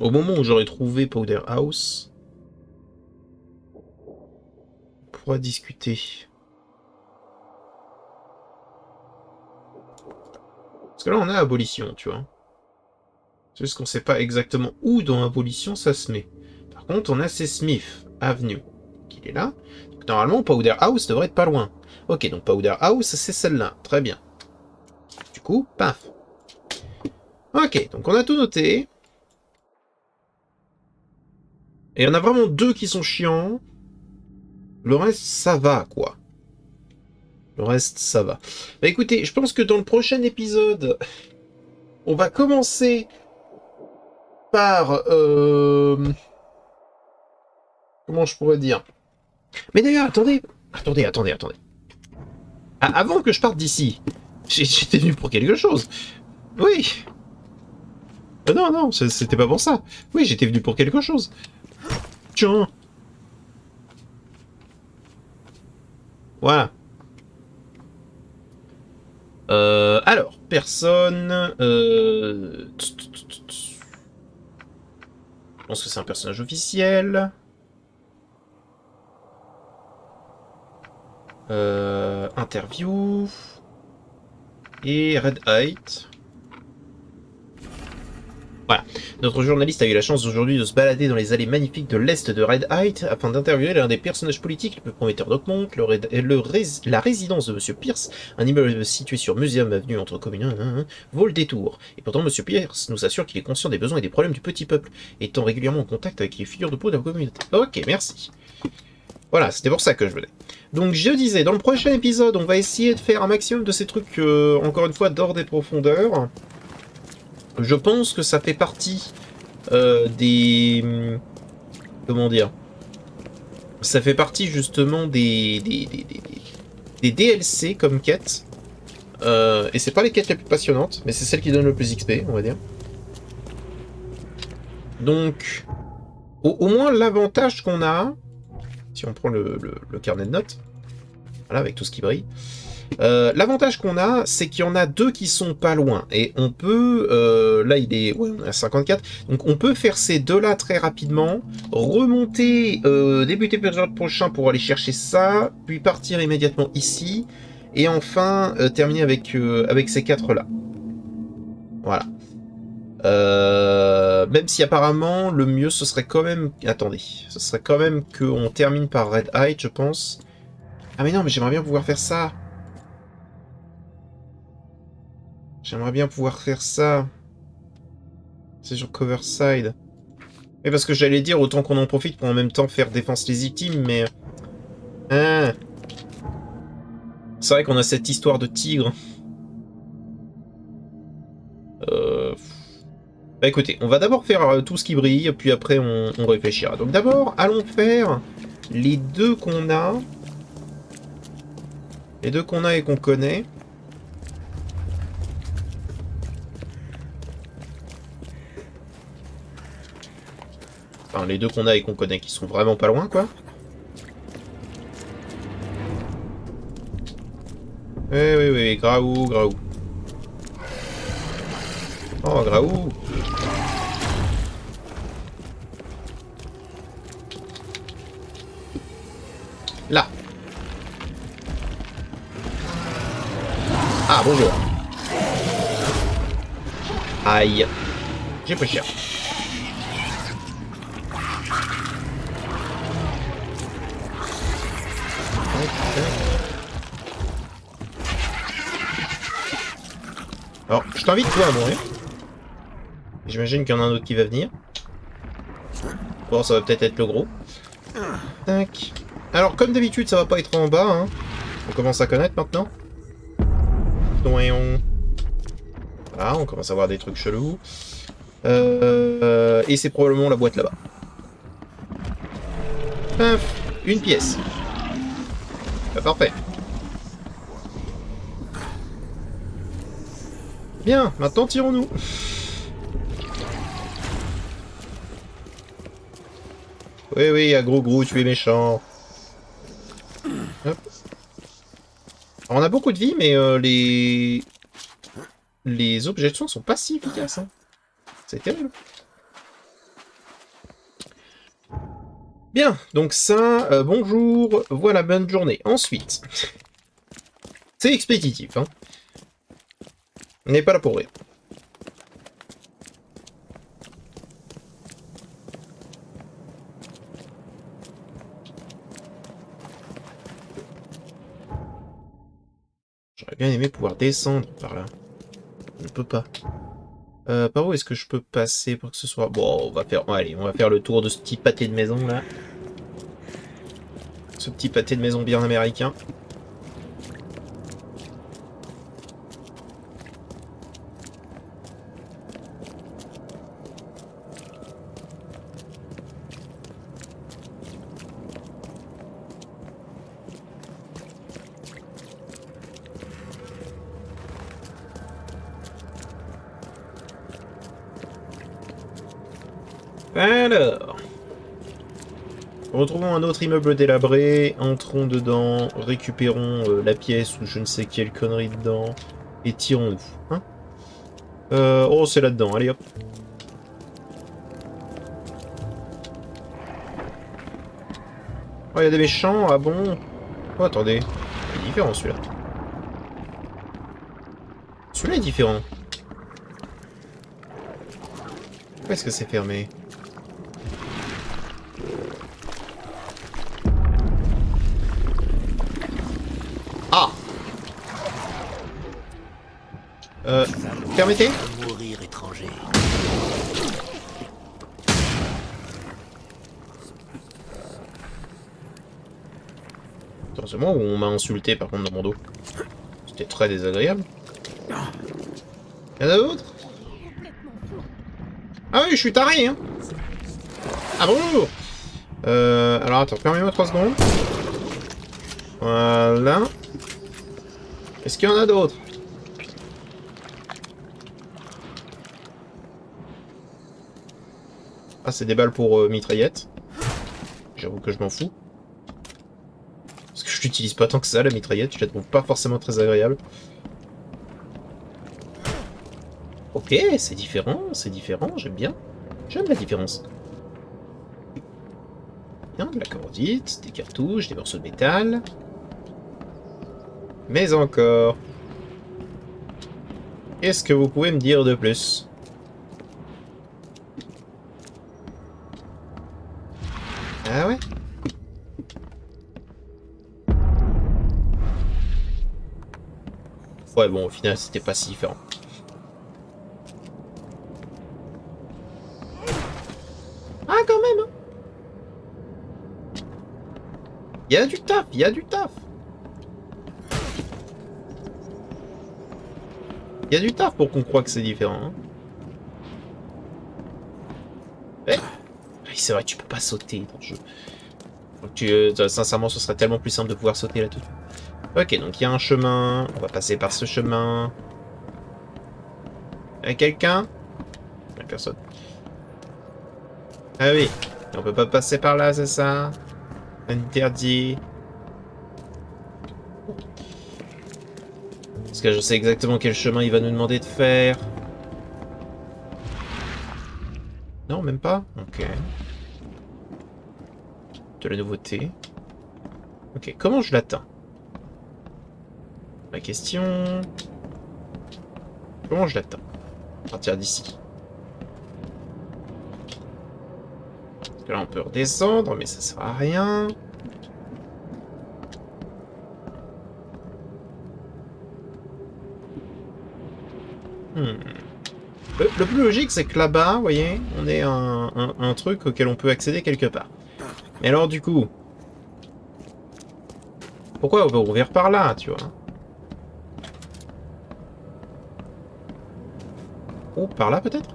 Au moment où j'aurais trouvé Powder House, on pourra discuter. Parce que là, on a Abolition, tu vois. C'est juste qu'on ne sait pas exactement où dans Abolition ça se met. Par contre, on a Seasmith Avenue, qui est là. Donc, normalement, Powder House devrait être pas loin. Ok, donc Powder House, c'est celle-là. Très bien. Du coup, paf. Ok, donc on a tout noté. Et il y en a vraiment deux qui sont chiants. Le reste, ça va, quoi. Le reste, ça va. Bah écoutez, je pense que dans le prochain épisode, on va commencer par... Comment je pourrais dire? Mais d'ailleurs, attendez. Avant que je parte d'ici, j'étais venu pour quelque chose. Oui. Non, c'était pas pour ça. Oui, j'étais venu pour quelque chose. Tiens. Voilà. Alors, personne... Je pense que c'est un personnage officiel. Interview. Et Red Height. Voilà. Notre journaliste a eu la chance aujourd'hui de se balader dans les allées magnifiques de l'est de Red Height afin d'interviewer l'un des personnages politiques les plus prometteurs d'Oakmont, la résidence de Monsieur Pierce, un immeuble situé sur Museum Avenue entre communes, vaut le détour. Et pourtant, Monsieur Pierce nous assure qu'il est conscient des besoins et des problèmes du petit peuple, étant régulièrement en contact avec les figures de proue de la communauté. Ok, merci. Voilà, c'était pour ça que je venais. Donc je disais, dans le prochain épisode, on va essayer de faire un maximum de ces trucs, encore une fois, d'ordre des profondeurs. Je pense que ça fait partie des... Comment dire? Ça fait partie justement des DLC comme quête. Et c'est pas les quêtes les plus passionnantes, mais c'est celles qui donnent le plus XP, on va dire. Donc, au moins l'avantage qu'on a, si on prend le carnet de notes, voilà, avec tout ce qui brille, l'avantage qu'on a, c'est qu'il y en a deux qui sont pas loin. Et on peut... là, il est... Ouais, on est à 54. Donc, on peut faire ces deux-là très rapidement. Remonter début d'épisode prochain pour aller chercher ça. Puis partir immédiatement ici. Et enfin, terminer avec, avec ces 4-là. Voilà. Même si apparemment, le mieux, ce serait quand même... Attendez. Ce serait quand même qu'on termine par Red Height, je pense. Ah mais non, mais j'aimerais bien pouvoir faire ça. J'aimerais bien pouvoir faire ça. C'est sur Coverside. Mais parce que j'allais dire, autant qu'on en profite pour en même temps faire défense légitime, mais... Ah. C'est vrai qu'on a cette histoire de tigre. Bah écoutez, on va d'abord faire tout ce qui brille, puis après on réfléchira. Donc d'abord, allons faire les deux qu'on a. Les deux qu'on a et qu'on connaît. Enfin, les deux qu'on a et qu'on connaît qui sont vraiment pas loin, quoi. Oui, Graou, Graou. Oh, Graou. Là. Ah, bonjour. Aïe. J'ai pris cher. Alors, je t'invite toi à mourir. J'imagine qu'il y en a un autre qui va venir. Bon, ça va peut-être être le gros. Tac. Alors, comme d'habitude, ça va pas être en bas, hein. On commence à connaître maintenant. Voilà, on commence à voir des trucs chelous. Et c'est probablement la boîte là-bas. Paf, une pièce. Bah, parfait. Bien, maintenant tirons-nous. Oui, à gros, tu es méchant. Hop. Alors, on a beaucoup de vie, mais les objets de soin sont pas si efficaces. Hein. C'est terrible. Bien, donc ça, bonjour, voilà, bonne journée. Ensuite, c'est expéditif, hein. On n'est pas là pour rire. J'aurais bien aimé pouvoir descendre par là. Je ne peux pas. Par où est-ce que je peux passer pour que ce soit... Bon, on va faire... Allez, on va faire le tour de ce petit pâté de maison, là. Ce petit pâté de maison bien américain. Alors, retrouvons un autre immeuble délabré, entrons dedans, récupérons la pièce ou je ne sais quelle connerie dedans, et tirons-nous. Hein oh, c'est là-dedans, allez hop. Oh, il y a des méchants, ah bon? Oh, attendez, il est différent celui-là. Celui-là est différent. Pourquoi est-ce que c'est fermé? Ah! Permettez? Mourir étranger. Heureusement où on m'a insulté par contre dans mon dos. C'était très désagréable. Y'en a d'autres? Ah oui, je suis taré, hein! Ah bonjour! Alors attends, permets-moi 3 secondes. Voilà. Est-ce qu'il y en a d'autres? Ah, c'est des balles pour mitraillette. J'avoue que je m'en fous. Parce que je l'utilise pas tant que ça, la mitraillette. Je la trouve pas forcément très agréable. Ok, c'est différent, j'aime bien. J'aime la différence. Bien, de la cordite, des cartouches, des morceaux de métal. Mais encore. Qu'est-ce que vous pouvez me dire de plus? Ah ouais? Ouais, bon, au final, c'était pas si différent. Ah, quand même, hein. Il y a du taf, il y a du taf. Il y a du taf pour qu'on croie que c'est différent. Hein. Eh, c'est vrai, tu peux pas sauter dans le jeu. Donc sincèrement, ce serait tellement plus simple de pouvoir sauter là tout de suite. Ok, donc il y a un chemin. On va passer par ce chemin. Il y a quelqu'un? Il n'y a personne. Ah oui, on peut pas passer par là, c'est ça? Interdit. Parce que je sais exactement quel chemin il va nous demander de faire. Non, même pas? Ok. De la nouveauté. Ok, comment je l'atteins? Ma question... Comment je l'atteins? À partir d'ici. Parce que là, on peut redescendre, mais ça sert à rien. Le plus logique, c'est que là-bas, vous voyez, on est un truc auquel on peut accéder quelque part. Mais alors, du coup... Pourquoi on peut ouvrir par là, tu vois? Oh, par là, peut-être?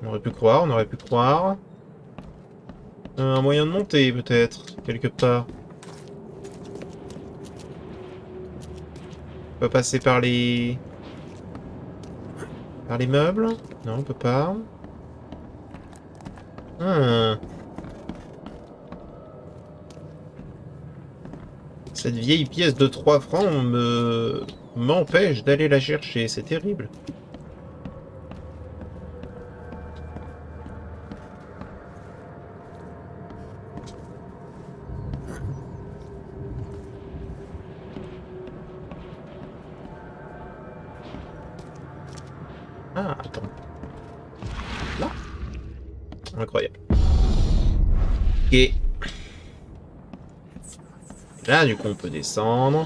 On aurait pu croire, on aurait pu croire. Un moyen de monter, peut-être, quelque part. On peut passer par les... Par les meubles? Non, on peut pas. Ah. Cette vieille pièce de 3 francs m'empêche d'aller la chercher, c'est terrible. Ah, attends. Là? Incroyable. Et là, du coup, on peut descendre.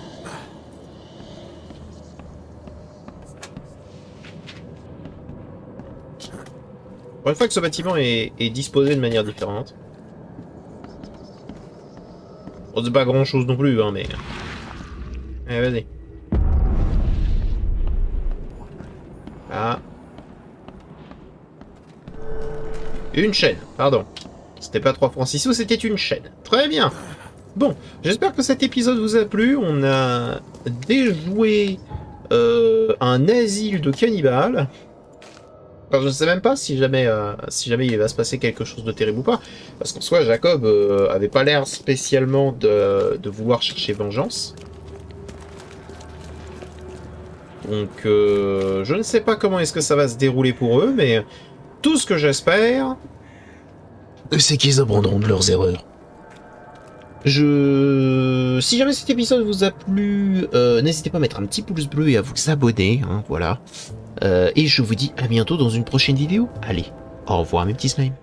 Pour une fois que ce bâtiment est disposé de manière différente. Bon, c'est pas grand chose non plus, hein, mais... Allez, vas-y. Ah. Une chaîne, pardon. C'était pas 3 francs 6 sous, c'était une chaîne. Très bien. Bon, j'espère que cet épisode vous a plu. On a déjoué un asile de cannibales. Alors, je ne sais même pas si jamais il va se passer quelque chose de terrible ou pas. Parce qu'en soi, Jacob avait pas l'air spécialement de vouloir chercher vengeance. Donc, je ne sais pas comment est-ce que ça va se dérouler pour eux, mais tout ce que j'espère, c'est qu'ils apprendront de leurs erreurs. Si jamais cet épisode vous a plu, n'hésitez pas à mettre un petit pouce bleu et à vous abonner, hein, voilà. Et je vous dis à bientôt dans une prochaine vidéo. Allez, au revoir mes petits slimes.